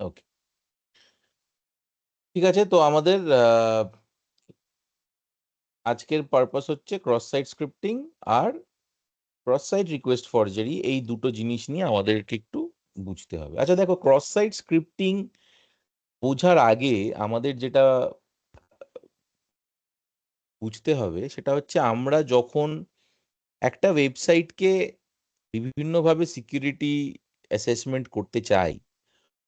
ওকে, ঠিক আছে। তো আমাদের আজকের পারপাস হচ্ছে ক্রস সাইট স্ক্রিপ্টিং আর ক্রস সাইট রিকোয়েস্ট ফরজারি, এই দুটো জিনিস নিয়ে আমাদেরকে একটু বুঝতে হবে। আচ্ছা দেখো, ক্রস সাইট স্ক্রিপ্টিং বোঝার আগে আমাদের যেটা বুঝতে হবে সেটা হচ্ছে, আমরা যখন একটা ওয়েবসাইটকে বিভিন্নভাবে সিকিউরিটি অ্যাসেসমেন্ট করতে চাই,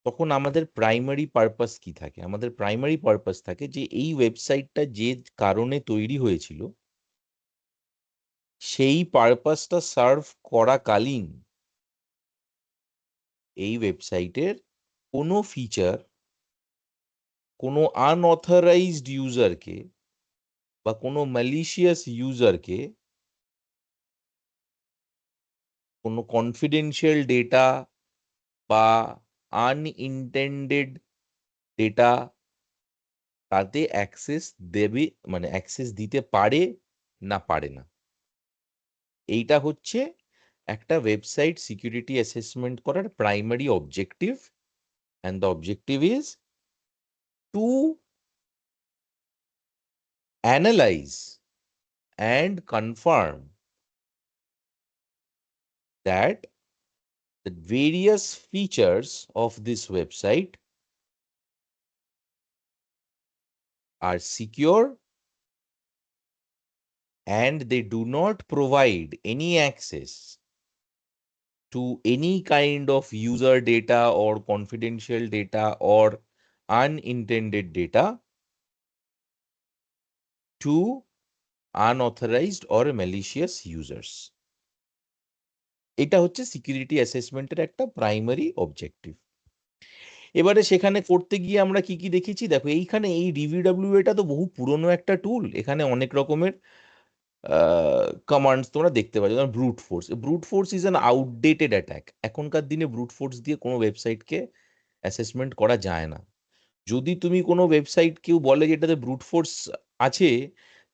তখন আমাদের প্রাইমারি পারপাস কি থাকে? আমাদের প্রাইমারি পারপাস থাকে যে এই ওয়েবসাইটটা যে কারণে তৈরি হয়েছিল, সেই পারপাসটা সার্ভ করাকালীন এই ওয়েবসাইটের কোনো ফিচার কোনো আনঅথরাইজড ইউজারকে বা কোনো ম্যালিশিয়াস ইউজারকে কোনো কনফিডেন্সিয়াল ডেটা বা আনইনটেন্ডেড ডেটা তাতে অ্যাক্সেস দেবে, মানে অ্যাক্সেস দিতে পারে না পারে না। এইটা হচ্ছে একটা ওয়েবসাইট সিকিউরিটি অ্যাসেসমেন্ট করার primary objective, and the objective is to analyse and confirm that the various features of this website are secure and they do not provide any access to any kind of user data or confidential data or unintended data to unauthorized or malicious users. এটা হচ্ছে security অ্যাসেসমেন্টের একটা primary objective. এবারে সেখানে করতে গিয়ে আমরা কি কি দেখেছি দেখো, এইখানে এই ডিভিডব্লিউ এটা তো বহু পুরনো একটা টুল। এখানে অনেক রকমের কমান্ডস তোমরা দেখতে পাচ্ছ, যেমন brute force. Brute force is an outdated attack. এখনকার দিনে ব্রুট ফোর্স দিয়ে কোনো ওয়েবসাইটকে অ্যাসেসমেন্ট করা যায় না। যদি তুমি কোনো ওয়েবসাইট কেউ বলে যেটাতে ব্রুট ফোর্স আছে,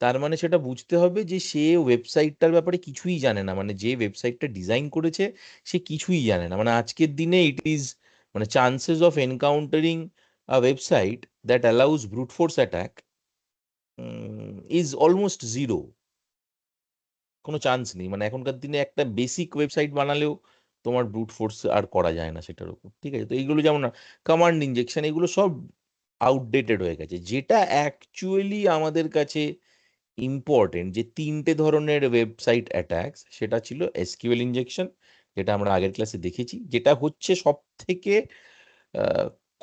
তার মানে সেটা বুঝতে হবে যে সে ওয়েবসাইটটার ব্যাপারে কিছুই জানে না, মানে যে ওয়েবসাইটটা ডিজাইন করেছে সে কিছুই জানে না। মানে আজকের দিনে ইট ইজ, মানে chances of encountering a website that allows brute force attack is almost zero. কোনো চান্স নেই। মানে এখনকার দিনে একটা বেসিক ওয়েবসাইট বানালেও তোমার ব্রুট ফোর্স আর করা যায় না সেটার উপর। ঠিক আছে, তো এইগুলো যেমন কমান্ড ইনজেকশন, এগুলো সব আউটডেটেড হয়ে গেছে। যেটা অ্যাকচুয়ালি আমাদের কাছে ইম্পর্টেন্ট, যে তিনটে ধরনের ওয়েবসাইট অ্যাটাকস, সেটা ছিল এসকিউএল ইনজেকশন, যেটা আমরা আগের ক্লাসে দেখেছি, যেটা হচ্ছে সব থেকে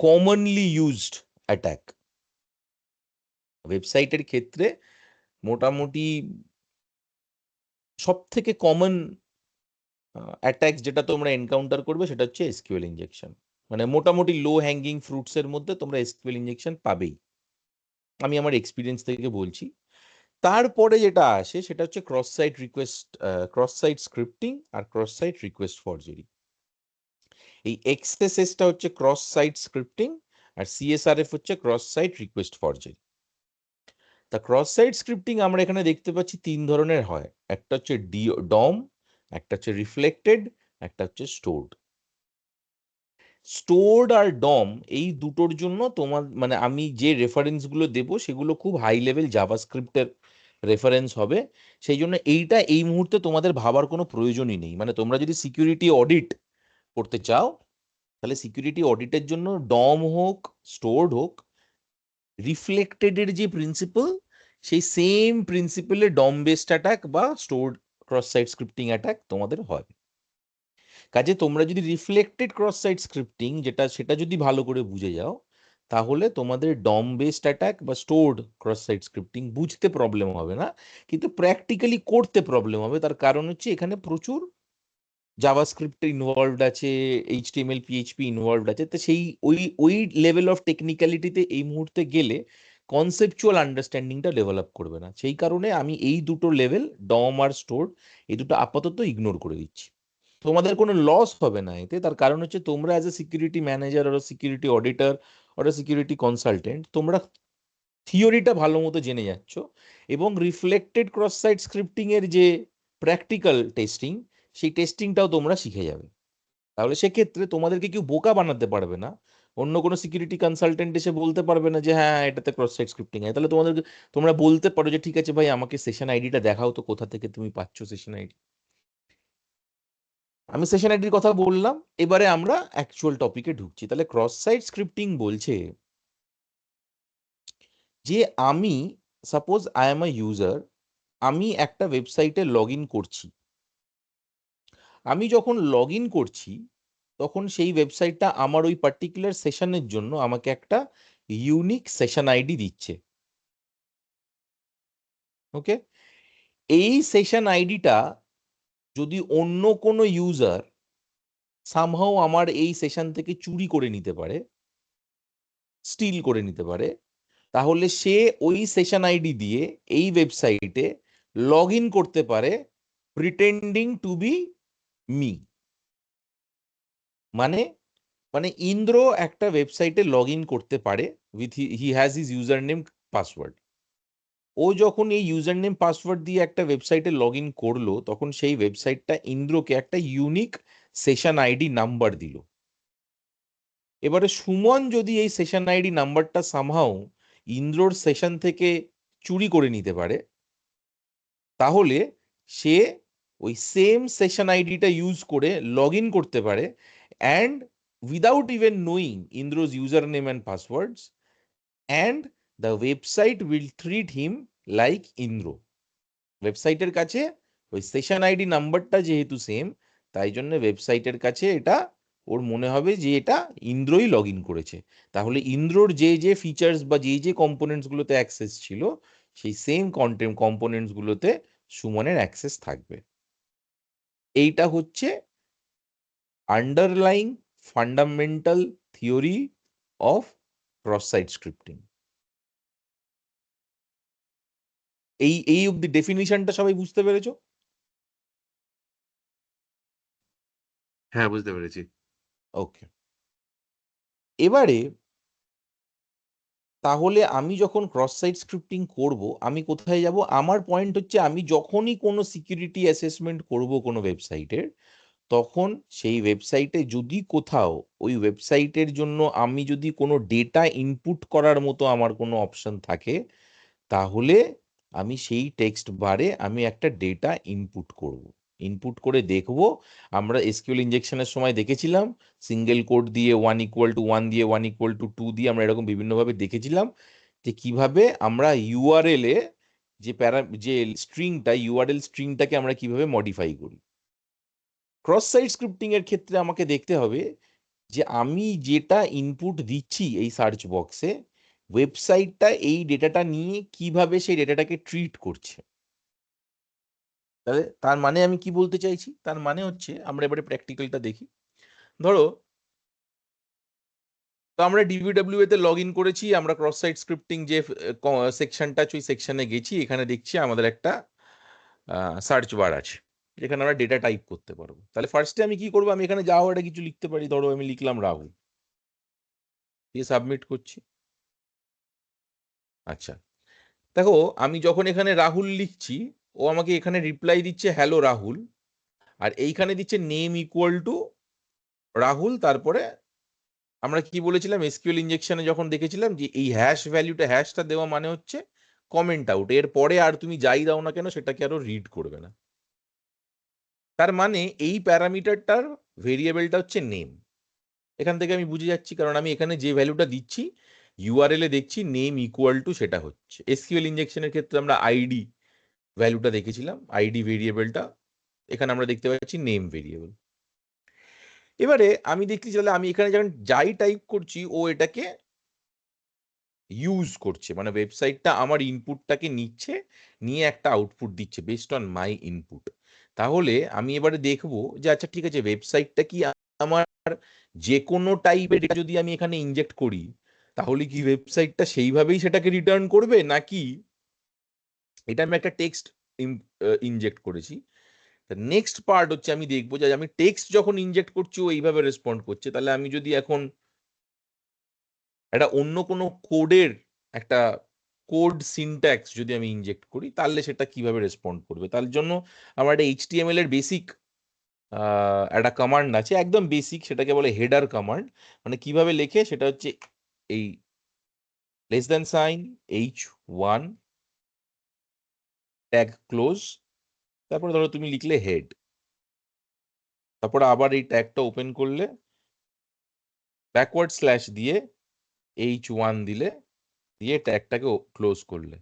কমনলি ইউজড অ্যাটাক ওয়েবসাইটের ক্ষেত্রে। মোটামুটি সব থেকে কমন অ্যাটাকস যেটা তোমরা এনকাউন্টার করবে সেটা হচ্ছে এসকিউএল ইনজেকশন। মানে মোটামুটি লো হ্যাঙ্গিং ফ্রুটস এর মধ্যে তোমরা এসকিউএল ইনজেকশন পাবেই, আমি আমার এক্সপিরিয়েন্স থেকে বলছি। তারপরে যেটা আসে সেটা হচ্ছে cross site request, cross site scripting আর ক্রস সাইট রিকোয়েস্ট ফরজারি। এই এক্সএসএসটা হচ্ছে ক্রস সাইট স্ক্রিপ্টিং, আর সিএসআরএফ হচ্ছে ক্রস সাইট রিকোয়েস্ট ফরজারি। তা ক্রস সাইট স্ক্রিপ্টিং আমরা এখানে দেখতে পাচ্ছি তিন ধরনের হয়। একটা হচ্ছে ডম, একটা হচ্ছে রিফ্লেক্টেড, একটা হচ্ছে স্টোরড। স্টোরড আর ডম এই দুটোর জন্য তোমার, মানে আমি যে রেফারেন্স গুলো দেবো সেগুলো খুব হাই লেভেল জাভাস্ক্রিপ্টের রেফারেন্স হবে। সেই জন্য এইটা এই মুহূর্তে তোমাদের ভাবার কোনো প্রয়োজনই নেই। মানে তোমরা যদি সিকিউরিটি অডিট করতে চাও, তাহলে সিকিউরিটি অডিটের জন্য ডম হোক স্টোরড হোক, রিফ্লেক্টেডের যে প্রিন্সিপাল, সেই সেম প্রিন্সিপালে ডম বেসড অ্যাটাক বা stored cross site scripting attack তোমাদের হয়। কাজে তোমরা যদি রিফ্লেক্টেড ক্রস সাইট স্ক্রিপ্টিং যেটা, সেটা যদি ভালো করে বুঝে যাও, তাহলে তোমাদের ডম বেসড অ্যাটাক বা স্টোরড ক্রস সাইট স্ক্রিপ্টিং বুঝতে প্রবলেম হবে না, কিন্তু প্র্যাকটিক্যালি করতে প্রবলেম হবে। তার কারণ হচ্ছে এখানে প্রচুর জাভাস্ক্রিপ্ট ইনভলভড আছে, এইচটিএমএল পিএইচপি ইনভলভড আছে। তো সেই ওই ওই লেভেল অফ টেকনিক্যালিটিতে এই মুহূর্তে গেলে কনসেপচুয়াল আন্ডারস্ট্যান্ডিংটা ডেভেলপ করবে না। সেই কারণে আমি এই দুটো লেভেল, ডম আর স্টোর, এই দুটো আপাতত ইগনোর করে দিচ্ছি। তোমাদের কোনো লস হবে না এতে। তার কারণ হচ্ছে তোমরা অ্যাজ এ সিকিউরিটি ম্যানেজার আর সিকিউরিটি অডিটর আর সিকিউরিটি কনসালটেন্ট, তোমরা থিওরিটা ভালো মতো জেনে যাচ্ছ, এবং রিফ্লেক্টেড ক্রস সাইট স্ক্রিপ্টিং এর যে প্র্যাকটিক্যাল টেস্টিং, সেই টেস্টিংটাও তোমরা শিখে যাবে। তাহলে সেক্ষেত্রে তোমাদেরকে কেউ বোকা বানাতে পারবে না। অন্য কোনো সিকিউরিটি কনসালটেন্ট এসে বলতে পারবে না যে হ্যাঁ এটাতে ক্রস সাইট স্ক্রিপ্টিং আছে। তাহলে তোমরা বলতে পারো যে ঠিক আছে ভাই আমাকে সেশন আইডিটা দেখাও তো, কোথা থেকে তুমি পাচ্ছ সেশন আইডি। আমি সেশন আইডির কথা বললাম, এবারে আমরা অ্যাকচুয়াল টপিকে ঢুকছি। তাহলে ক্রস সাইট স্ক্রিপ্টিং বলছে যে আমি suppose I am a user, আমি একটা ওয়েবসাইটে লগ ইন করছি। আমি যখন লগ ইন করছি তখন সেই ওয়েবসাইটটা আমার ওই পার্টিকুলার সেশনের জন্য আমাকে একটা ইউনিক সেশন আইডি দিচ্ছে। ওকে, এই সেশন আইডিটা যদি অন্য কোনো ইউজার সামহাও আমার এই সেশন থেকে চুরি করে নিতে পারে, স্টিল করে নিতে পারে, তাহলে সে ওই সেশন আইডি দিয়ে এই ওয়েবসাইটে লগ ইন করতে পারে প্রিটেন্ডিং টু বি মি। মানে মানে ইন্দ্র একটা ওয়েবসাইটে লগ ইন করতে পারে with he has his user name password. ও যখন এই ইউজার নেম পাসওয়ার্ড দিয়ে একটা ওয়েবসাইটে লগ ইন করলো, তখন সেই ওয়েবসাইটটা ইন্দ্রকে একটা ইউনিক সেশন আইডি নাম্বার দিল। এবারে সুমন যদি এই সেশন আইডি নাম্বারটা সামহাও ইন্দ্রর সেশন থেকে চুরি করে নিতে পারে, তাহলে সে ওই সেম সেশন আইডিটা ইউজ করে লগ ইন করতে পারে and without even knowing Indra's user name and passwords, and the website will treat him like Indra. ওয়েবসাইটের কাছে ওই সেশন আইডি নাম্বারটা যেহেতু সেম, তাই জন্য ওয়েবসাইটের কাছে এটা ওর মনে হবে যে এটা ইন্দ্রই লগ ইন করেছে। তাহলে ইন্দ্রর যে যে ফিচার্স বা যে যে কম্পোনেন্টস গুলোতে অ্যাক্সেস ছিল, সেই সেম কম্পোনেন্টস গুলোতে সুমনের অ্যাক্সেস থাকবে। এইটা হচ্ছে underlying fundamental theory of cross site scripting. এই অব্দি ডেফিনিশনটা সবাই বুঝতে পেরেছো? হ্যাঁ, বুঝতে পেরেছি। ওকে, এবারে তাহলে আমি যখন ক্রস সাইট স্ক্রিপ্টিং করব, আমি কোথায় যাব? আমার পয়েন্ট হচ্ছে আমি যখনই কোনো সিকিউরিটি অ্যাসেসমেন্ট করব কোনো ওয়েবসাইটের, তখন সেই ওয়েবসাইটে যদি কোথাও ওই ওয়েবসাইটের জন্য আমি যদি কোনো ডেটা ইনপুট করার মতো আমার কোনো অপশন থাকে, তাহলে আমি সেই টেক্সট বারে আমি একটা ডেটা ইনপুট করব। ইনপুট করে দেখব, আমরা এসকিউএল ইনজেকশনের সময় দেখেছিলাম সিঙ্গেল কোড দিয়ে 1 = 1 দিয়ে 1 = 2 দিয়ে আমরা এরকম বিভিন্নভাবে দেখেছিলাম যে কিভাবে আমরা ইউআরএল এ যে স্ট্রিংটা, ইউআরএল স্ট্রিংটাকে আমরা কিভাবে মডিফাই করি। ক্রস সাইট স্ক্রিপ্টিং এর ক্ষেত্রে আমাকে দেখতে হবে যে আমি যেটা ইনপুট দিচ্ছি এই সার্চ বক্সে, ওয়েবসাইটটা এই ডেটাটা নিয়ে কিভাবে সেই ডেটাটাকে ট্রিট করছে। তাহলে তার মানে আমি কি বলতে চাইছি? তার মানে হচ্ছে আমরা এবারে প্র্যাকটিক্যালটা দেখি। ধরো, তো আমরা ডিবিডব্লিউ তে লগ ইন করেছি, আমরা ক্রস সাইট স্ক্রিপ্টিং যে সেকশনটা আছে ওই সেকশনে গেছি, এখানে দেখছি আমাদের একটা সার্চ বার আছে যেখানে আমরা ডেটা টাইপ করতে পারবো। তাহলে ফার্স্টে আমি কি করবো? আমি এখানে যা ওটা কিছু লিখতে পারি। ধরো আমি লিখলাম রাহুল, দিয়ে সাবমিট করছি। আচ্ছা, দেখো আমি যখন এখানে রাহুল লিখছি, ও আমাকে এখানে রিপ্লাই দিচ্ছে হ্যালো রাহুল, আর এইখানে দিচ্ছে নেম ইকুয়াল টু রাহুল। তারপরে আমরা কি বলেছিলাম এসকিউএল ইনজেকশনে যখন দেখেছিলাম যে এই হ্যাশটা দেওয়া মানে হচ্ছে কমেন্ট আউট, এর পরে আর তুমি যাই দাও না কেন সেটাকে আরো রিড করবে না। তার মানে এই প্যারামিটারটার ভেরিয়েবলটা হচ্ছে নেম। এখান থেকে আমি বুঝে যাচ্ছি, কারণ আমি এখানে যে ভ্যালুটা দিচ্ছি ইউআরএল এ দেখছি নেম ইকুয়াল টু সেটা হচ্ছে। এসকিউএল ইনজেকশনের ক্ষেত্রে আমরা আইডি ভ্যালুটা দেখেছিলাম, আইডি ভেরিয়েবলটা, এখানে আমরা দেখতে পাচ্ছি নেম ভেরিয়েবল। এবারে আমি দেখছি তাহলে আমি এখানে যখন যাই টাইপ করছি ও এটাকে ইউজ করছে, মানে ওয়েবসাইটটা আমার ইনপুটটাকে নিচ্ছে, নিয়ে একটা আউটপুট দিচ্ছে বেসড অন মাই ইনপুট। তাহলে আমি এবারে দেখবো যে আচ্ছা ঠিক আছে, ওয়েবসাইটটা কি আমার যে কোনো টাইপের ডেটা যদি আমি এখানে ইনজেক্ট করি, তাহলে কি ওয়েবসাইটটা সেইভাবেই সেটাকে রিটার্ন করবে, নাকি এটা আমি একটা টেক্সট ইনজেক্ট করেছি। নেক্সট পার্ট হচ্ছে আমি দেখবো যে আমি টেক্সট যখন ইনজেক্ট করছি ও এইভাবে রেসপন্ড করছে, তাহলে আমি যদি এখন একটা অন্য কোনো কোডের একটা কোড সিনট্যাক্স যদি আমি ইনজেক্ট করি, তাহলে সেটা কিভাবে রেসপন্ড করবে। তার জন্য আমার একটা এইচটিএমএল এর বেসিক একটা কমান্ড আছে একদম বেসিক, সেটাকে বলে হেডার কমান্ড। মানে কিভাবে লেখে সেটা হচ্ছে এই less than sign H1 tag close, তারপরে ধরো তুমি লিখলে হেড, তারপরে আবার এই ট্যাগটা ওপেন করলে ব্যাকওয়ার্ড স্ল্যাশ দিয়ে H1 দিলে, দিয়ে ট্যাগটাকে ক্লোজ করলে।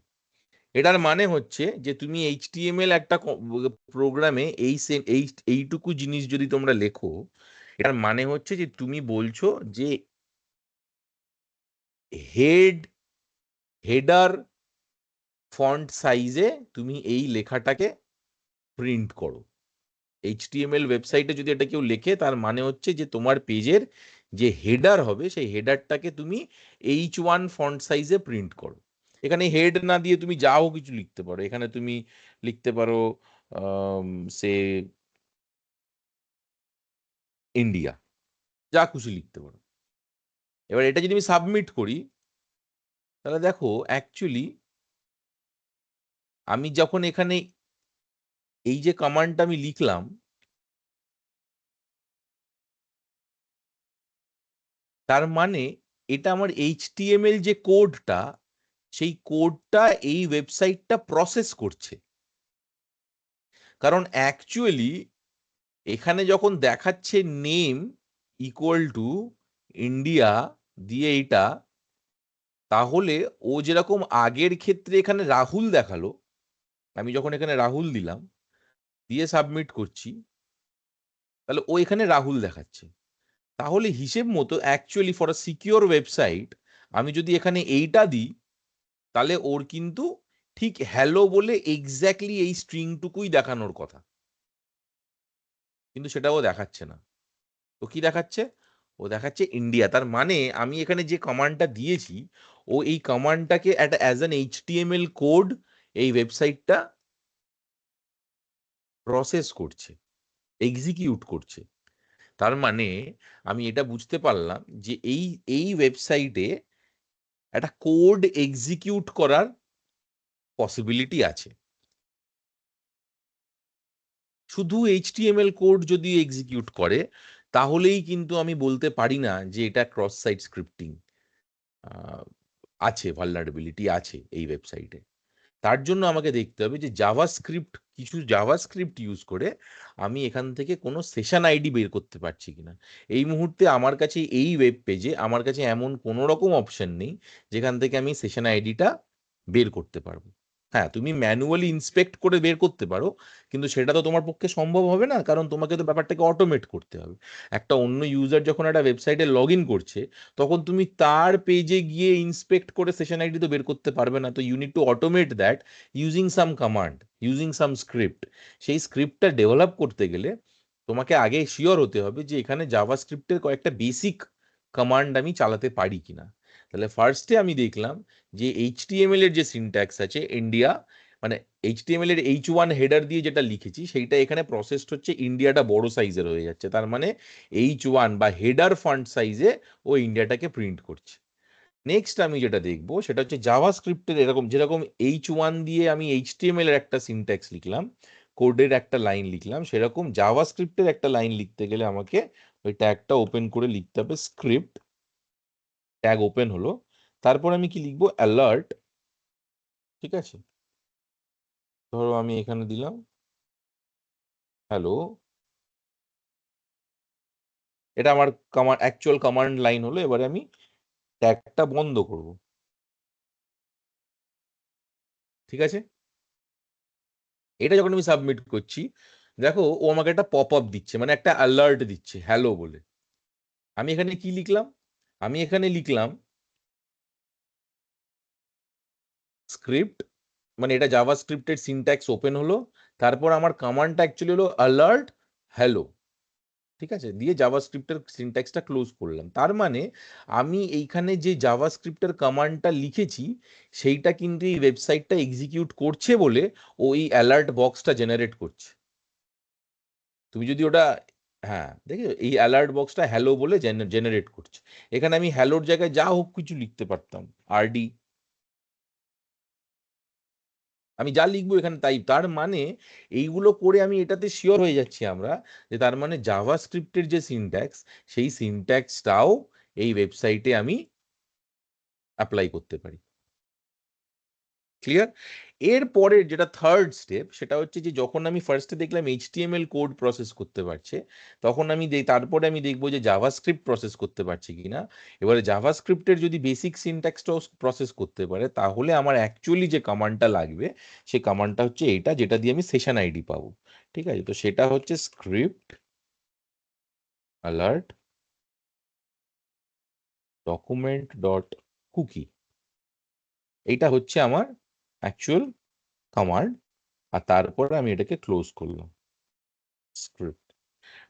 এটার মানে হচ্ছে যে তুমি এইচটিএমএল একটা প্রোগ্রামে এইটুকু জিনিস যদি তোমরা লেখো, এটার মানে হচ্ছে যে তুমি বলছো যে হেডার ফন্ট সাইজে তুমি এই লেখাটাকে প্রিন্ট করো। এইচটিএমএল ওয়েবসাইটে যদি এটা কেউ লেখে, তার মানে হচ্ছে যে তোমার পেজের যে হেডার হবে সেই হেডারটাকে তুমি H1 ফন্ট সাইজে প্রিন্ট করো। এখানে হেড না দিয়ে তুমি যাও কিছু লিখতে পারো, এখানে তুমি লিখতে পারো সে ইন্ডিয়া, যা খুশি লিখতে পারো। এবার এটা যদি আমি সাবমিট করি, তাহলে দেখো অ্যাকচুয়ালি আমি যখন এখানে এই যে কমান্ডটা আমি লিখলাম, তার মানে এটা আমার এইচটিএমএল যে কোডটা, সেই কোডটা এই ওয়েবসাইটটা প্রসেস করছে। কারণ অ্যাকচুয়ালি এখানে যখন দেখাচ্ছে নেম ইকুয়াল টু ইন্ডিয়া দিয়ে এইটা, তাহলে ও যেরকম আগের ক্ষেত্রে এখানে রাহুল দেখালো, আমি যখন এখানে রাহুল দিলাম দিয়ে সাবমিট করছি, তাহলে ও এখানে রাহুল দেখাচ্ছে। তাহলে হিসেব মতো actually for a secure website আমি যদি এখানে এইটা দিই, তাহলে ওর কিন্তু ঠিক হ্যালো বলে এক্স্যাক্টলি এই স্ট্রিংটুকুই দেখানোর কথা, কিন্তু সেটাও দেখাচ্ছে না। তো কি দেখাচ্ছে? ও দেখাচ্ছে ইন্ডিয়া। তার মানে আমি এখানে যে কমান্ডটা দিয়েছি, ও এই কমান্ডটাকে একটা অ্যাজ অ্যান এইচটিএমএল কোড এই ওয়েবসাইটটা প্রসেস করছে, এক্সিকিউট করছে। তার মানে আমি এটা বুঝতে পারলাম যে এই এই ওয়েবসাইটে একটা কোড এক্সিকিউট করার পসিবিলিটি আছে। শুধু এইচটিএমএল কোড যদি এক্সিকিউট করে, তাহলেই কিন্তু আমি বলতে পারি না যে এটা ক্রস সাইট স্ক্রিপ্টিং আছে, ভালনারেবিলিটি আছে এই ওয়েবসাইটে। তার জন্য আমাকে দেখতে হবে যে জাভাস্ক্রিপ্ট, কিছু জাভাস্ক্রিপ্ট ইউজ করে আমি এখান থেকে কোনো সেশন আইডি বের করতে পারছি কিনা। এই মুহূর্তে আমার কাছে এই ওয়েব পেজে আমার কাছে এমন কোনো রকম অপশন নেই যেখান থেকে আমি সেশন আইডিটা বের করতে পারবো। হ্যাঁ, তুমি ম্যানুয়ালি ইন্সপেক্ট করে বের করতে পারো, কিন্তু সেটা তো তোমার পক্ষে সম্ভব হবে না, কারণ তোমাকে তো ব্যাপারটাকে অটোমেট করতে হবে। একটা অন্য ইউজার যখন একটা ওয়েবসাইটে লগ ইন করছে, তখন তুমি তার পেজে গিয়ে ইন্সপেক্ট করে সেশন আইডি তো বের করতে পারবে না। তো you need to automate that using some command, using some script. সেই স্ক্রিপ্টটা ডেভেলপ করতে গেলে তোমাকে আগে শিওর হতে হবে যে এখানে জাভাস্ক্রিপ্টের কয়েকটা বেসিক কমান্ড আমি চালাতে পারি কিনা। তাহলে ফার্স্টে আমি দেখলাম যে এইচটিএমএল এর যে সিনট্যাক্স আছে ইন্ডিয়া, মানে এইচটিএমএল এর H1 হেডার দিয়ে যেটা লিখেছি সেইটা এখানে প্রসেসড হচ্ছে, ইন্ডিয়াটা বড় সাইজের হয়ে যাচ্ছে, তার মানে H1 বা হেডার ফন্ট সাইজে ও ইন্ডিয়াটাকে প্রিন্ট করছে। নেক্সট আমি যেটা দেখবো সেটা হচ্ছে জাভাস্ক্রিপ্টের এরকম যেরকম H1 দিয়ে আমি এইচটিএমএল এর একটা সিনট্যাক্স লিখলাম, কোডের একটা লাইন লিখলাম, সেরকম জাভাস্ক্রিপ্টের একটা লাইন লিখতে গেলে আমাকে ওই ট্যাগটা ওপেন করে লিখতে হবে স্ক্রিপ্ট। ট্যাগ ওপেন হলো, তারপর আমি কি লিখবো? অ্যালার্ট। ঠিক আছে, ধরো আমি এখানে দিলাম হ্যালো, এটা আমার অ্যাকচুয়াল কমান্ড লাইন হলো। এবারে আমি ট্যাগটা বন্ধ করব। ঠিক আছে, এটা যখন আমি সাবমিট করছি, দেখো ও আমাকে একটা পপ আপ দিচ্ছে, মানে একটা অ্যালার্ট দিচ্ছে হ্যালো বলে। আমি এখানে কি লিখলাম? আমি এখানে লিখলাম স্ক্রিপ্ট, মানে এটা জাভাস্ক্রিপ্টের সিনট্যাক্স ওপেন হলো, তারপর আমার কমান্ডটা অ্যাকচুয়ালি হলো অ্যালার্ট হ্যালো। ঠিক আছে, দিয়ে জাভাস্ক্রিপ্টের সিনট্যাক্সটা ক্লোজ করলাম। তার মানে আমি এইখানে যে জাভাস্ক্রিপ্টের কমান্ডটা লিখেছি সেইটা কিন্তু এই ওয়েবসাইটটা এক্সিকিউট করছে বলে ওই অ্যালার্ট বক্সটা জেনারেট করছে। তুমি যদি ওটা, হ্যাঁ দেখো এই অ্যালার্ট বক্সটা হ্যালো বলে জেনারেট করছে। এখানে আমি হ্যালোর জায়গায় যা হোক কিছু লিখতে পারতাম, আরডি। আমি যা লিখবো এখানে তাই, তার মানে এইগুলো করে আমি এটাতে শিওর হয়ে যাচ্ছি আমরা যে তার মানে জাভা স্ক্রিপ্টের যে সিনট্যাক্স, সেই সিনট্যাক্সটাও এই ওয়েবসাইটে আমি অ্যাপ্লাই করতে পারি। ক্লিয়ার? এর পরের যেটা থার্ড স্টেপ, সেটা হচ্ছে যে যখন আমি ফার্স্টে দেখলাম এইচটিএমএল কোড প্রসেস করতে পারছে, তখন আমি তারপরে আমি দেখবো যে জাভাস্ক্রিপ্ট প্রসেস করতে পারছে কিনা। এবারে জাভাস্ক্রিপ্টের যদি বেসিক সিনট্যাক্সটাও প্রসেস করতে পারে, তাহলে আমার অ্যাকচুয়ালি যে কমান্ডটা লাগবে, সেই কমান্ডটা হচ্ছে এইটা, যেটা দিয়ে আমি সেশন আইডি পাবো। ঠিক আছে, তো সেটা হচ্ছে script alert document dot cookie. এইটা হচ্ছে আমার অ্যাকচুয়াল কমান্ড, আর তারপরে আমি এটাকে ক্লোজ করলাম। স্ক্রিপ্ট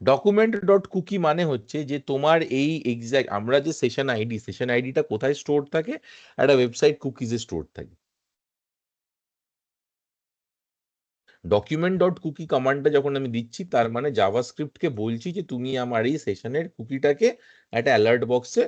ডকুমেন্ট ডট কুকি মানে হচ্ছে যে তোমার এই এক্সাক্ট আমরা যে সেশন আইডিটা কোথায় স্টোর থাকে, একটা ওয়েবসাইট কুকিজে স্টোর থাকে। ডকুমেন্ট ডট কুকি কমান্ডটা যখন আমি দিচ্ছি, তার মানে জাভাস্ক্রিপ্টকে বলছি যে তুমি আমার এই সেশনের কুকিটাকে একটা অ্যালার্ট বক্সে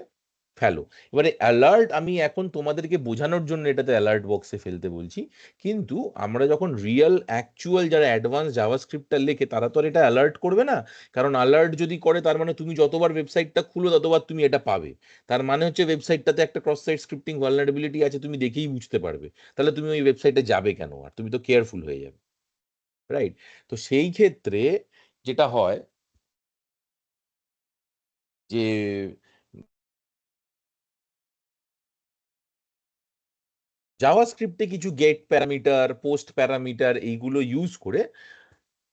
ফেলো। এবারে অ্যালার্ট আমি এখন তোমাদেরকে বোঝানোর জন্য এটাতে অ্যালার্ট বক্সে ফেলতে বলছি, কিন্তু আমরা যখন রিয়েল অ্যাকচুয়াল যারা অ্যাডভান্স জাভাস্ক্রিপ্টটা লেখে, তারা তো আর এটা অ্যালার্ট করবে না। কারণ অ্যালার্ট যদি করে, তার মানে তুমি যতবার ওয়েবসাইটটা খুলো ততবার তুমি এটা পাবে। তার মানে হচ্ছে ওয়েবসাইটটাতে একটা ক্রস সাইট স্ক্রিপ্টিং ভালনারেবিলিটি আছে, তুমি দেখেই বুঝতে পারবে। তাহলে তুমি ওই ওয়েবসাইটে যাবে কেন? আর তুমি তো কেয়ারফুল হয়ে যাবে, রাইট? তো সেই ক্ষেত্রে যেটা হয় যে জাভাস্ক্রিপ্টে কিছু গেট প্যারামিটার, পোস্ট প্যারামিটার এইগুলো ইউজ করে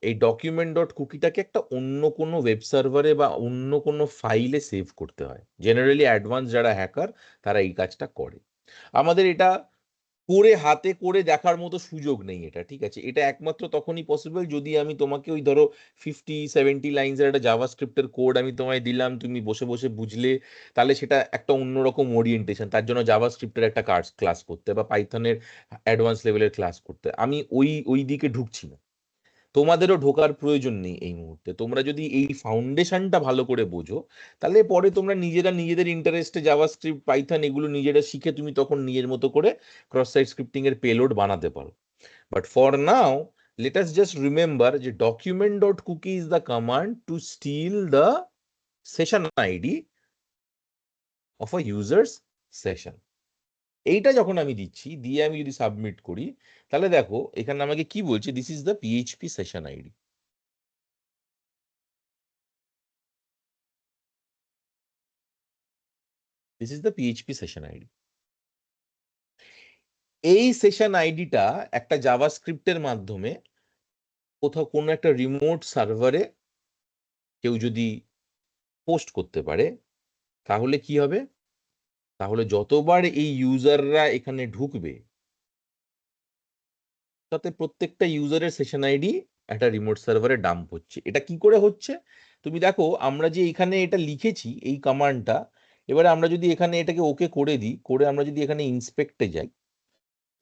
এই ডকুমেন্ট ডট কুকিটাকে একটা অন্য কোনো ওয়েব সার্ভারে বা অন্য কোনো ফাইলে সেভ করতে হয়। জেনারেলি অ্যাডভান্স যারা হ্যাকার, তারা এই কাজটা করে। আমাদের এটা করে হাতে করে দেখার মতো সুযোগ নেই এটা, ঠিক আছে? এটা একমাত্র তখনই পসিবল যদি আমি তোমাকে ওই ধরো 50-70 লাইনসের একটা জাভাস্ক্রিপ্টের কোড আমি তোমায় দিলাম, তুমি বসে বসে বুঝলে, তাহলে সেটা একটা অন্যরকম ওরিয়েন্টেশন। তার জন্য জাভাস্ক্রিপ্টের একটা ক্লাস করতে বা পাইথনের অ্যাডভান্স লেভেলের ক্লাস করতে, আমি ওই ওই দিকে ঢুকছি না। তোমাদেরও ঢোকার প্রয়োজন নেই এই মুহূর্তে। তোমরা যদি এই ফাউন্ডেশনটা ভালো করে বোঝো, তাহলে পরে তোমরা নিজেরা নিজেদের ইন্টারেস্টে জাভাস্ক্রিপ্ট, পাইথন এগুলো নিজেরা শিখে তুমি তখন নিজের মতো করে ক্রস সাইট স্ক্রিপ্টিং এর পেলোড বানাতে পারো। But for now, let us just remember যে document dot cookie is the command to steal the session ID of a user's session. এইটা যখন আমি দিচ্ছি, দিয়ে আমি যদি সাবমিট করি, তাহলে দেখো এখানে আমাকে কি বলছে, this is the PHP session ID. This is the PHP session ID. এই সেশন আইডিটা একটা জাভাস্ক্রিপ্টের মাধ্যমে কোথাও কোনো একটা রিমোট সার্ভারে কেউ যদি পোস্ট করতে পারে, তাহলে কি হবে? তাহলে যতবার এই ইউজাররা এখানে ঢুকবে, তাতে প্রত্যেকটা ইউজারের সেশন আইডি একটা রিমোট সার্ভারে ডাম্প হচ্ছে। এটা কি করে হচ্ছে? তুমি দেখো, আমরা যে এখানে এটা লিখেছি এই কমান্ডটা, এবারে আমরা যদি এখানে এটাকে ওকে করে দিই, করে আমরা যদি এখানে ইন্সপেক্টে যাই,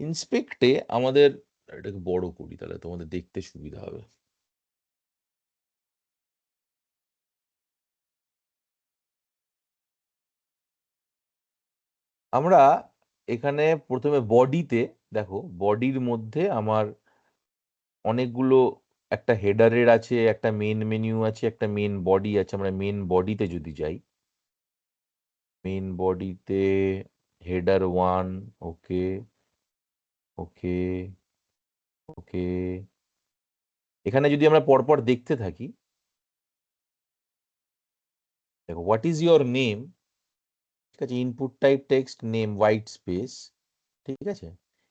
ইন্সপেক্টে আমাদের এটাকে বড় করি, তাহলে তোমাদের দেখতে সুবিধা হবে। আমরা এখানে প্রথমে বডিতে, দেখো বডির মধ্যে আমার অনেকগুলো, একটা হেডারের আছে, একটা মেন মেনু আছে, একটা মেন বডি আছে। আমরা মেন বডিতে যদি যাই, মেন বডিতে হেডার 1, ওকে, ওকে, ওকে। এখানে যদি আমরা পরপর দেখতে থাকি, দেখো হোয়াট ইজ ইয়োর নেম, ঠিক আছে, input type text name white space, ঠিক আছে,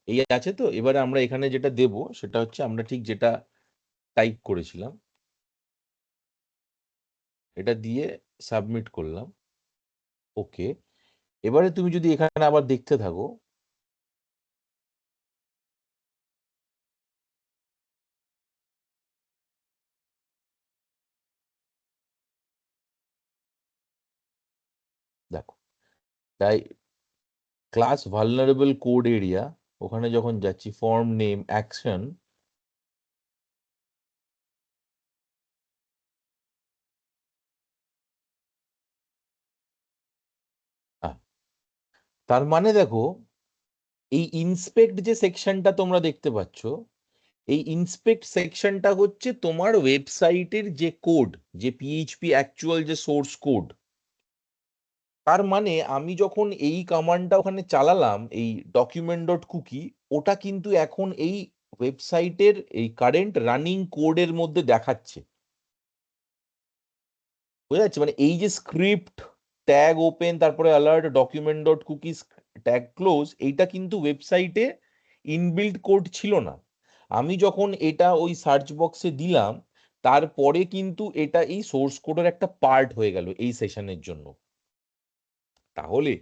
এই আছে। তো এবারে আমরা এখানে যেটা দেব, সেটা হচ্ছে আমরা ঠিক যেটা টাইপ করেছিলাম, এটা দিয়ে সাবমিট করলাম, ওকে। এবারে তুমি যদি এখানে আবার দেখতে থাকো, দেখো, তাই ক্লাস ভালনারেবল কোড এরিয়া, ওখানে যখন যাচ্ছি, ফর্ম নেম অ্যাকশন, তার মানে দেখো এই ইন্সপেক্ট যে সেকশনটা তোমরা দেখতে পাচ্ছ, এই ইন্সপেক্ট সেকশনটা হচ্ছে তোমার ওয়েবসাইটের যে কোড, যে পিএইচপি অ্যাকচুয়াল যে সোর্স কোড। তার মানে আমি যখন এই কমান্ডটা ওখানে চালালাম, এই ডকুমেন্ট ডট কুকি, ওটা কিন্তু এখন এই ওয়েবসাইটের এই কারেন্ট রানিং কোডের মধ্যে দেখাচ্ছে। বুঝা যাচ্ছে? মানে এই যে স্ক্রিপ্ট ট্যাগ ওপেন, তারপরে alert, document dot cookie, tag close, এইটা কিন্তু ওয়েবসাইটে ইনবিল্ট কোড ছিল না। আমি যখন এটা ওই সার্চ বক্সে দিলাম, তারপরে কিন্তু এটা এই সোর্স কোডের একটা পার্ট হয়ে গেল এই সেশনের জন্য। তাহলে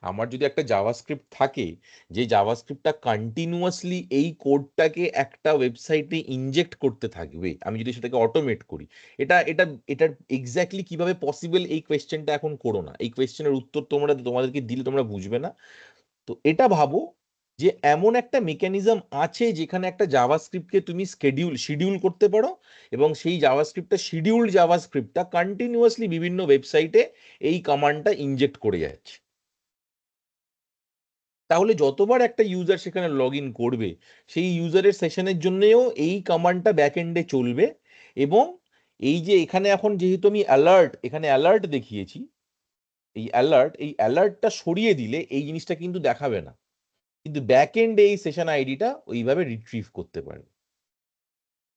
আমার যদি একটা জাভাস্ক্রিপ্ট থাকে, যে জাভাস্ক্রিপ্টটা কন্টিনিউয়াসলি এই কোডটাকে একটা ওয়েবসাইটে ইনজেক্ট করতে থাকবে, আমি যদি সেটাকে অটোমেট করি, এটা এটা এটার এক্স্যাক্টলি কিভাবে পসিবল এই কোয়েশ্চেনটা এখন করো না। এই কোয়েশ্চেনের উত্তর তোমাদেরকে দিলে তোমরা বুঝবে না। তো এটা ভাবো যে এমন একটা মেকানিজম আছে যেখানে একটা জাভাস্ক্রিপ্টকে তুমি শিডিউল করতে পারো, এবং সেই জাভাস্ক্রিপ্টটা, শিডিউলড জাভাস্ক্রিপ্টটা কন্টিনিউয়াসলি বিভিন্ন ওয়েবসাইটে এই কমান্ডটা ইনজেক্ট করে যাচ্ছে। তাহলে যতবার একটা ইউজার সেখানে লগ ইন করবে, সেই ইউজারের সেশনের জন্যও এই কমান্ডটা ব্যাকএন্ডে চলবে। এবং এই যে এখানে এখন যেহেতু আমি এখানে অ্যালার্ট দেখিয়েছি, এই অ্যালার্টটা সরিয়ে দিলে এই জিনিসটা কিন্তু দেখাবে না, কিন্তু ব্যাকএন্ডে এই সেশন আইডিটা ওইভাবে রিট্রিভ করতে পারবে।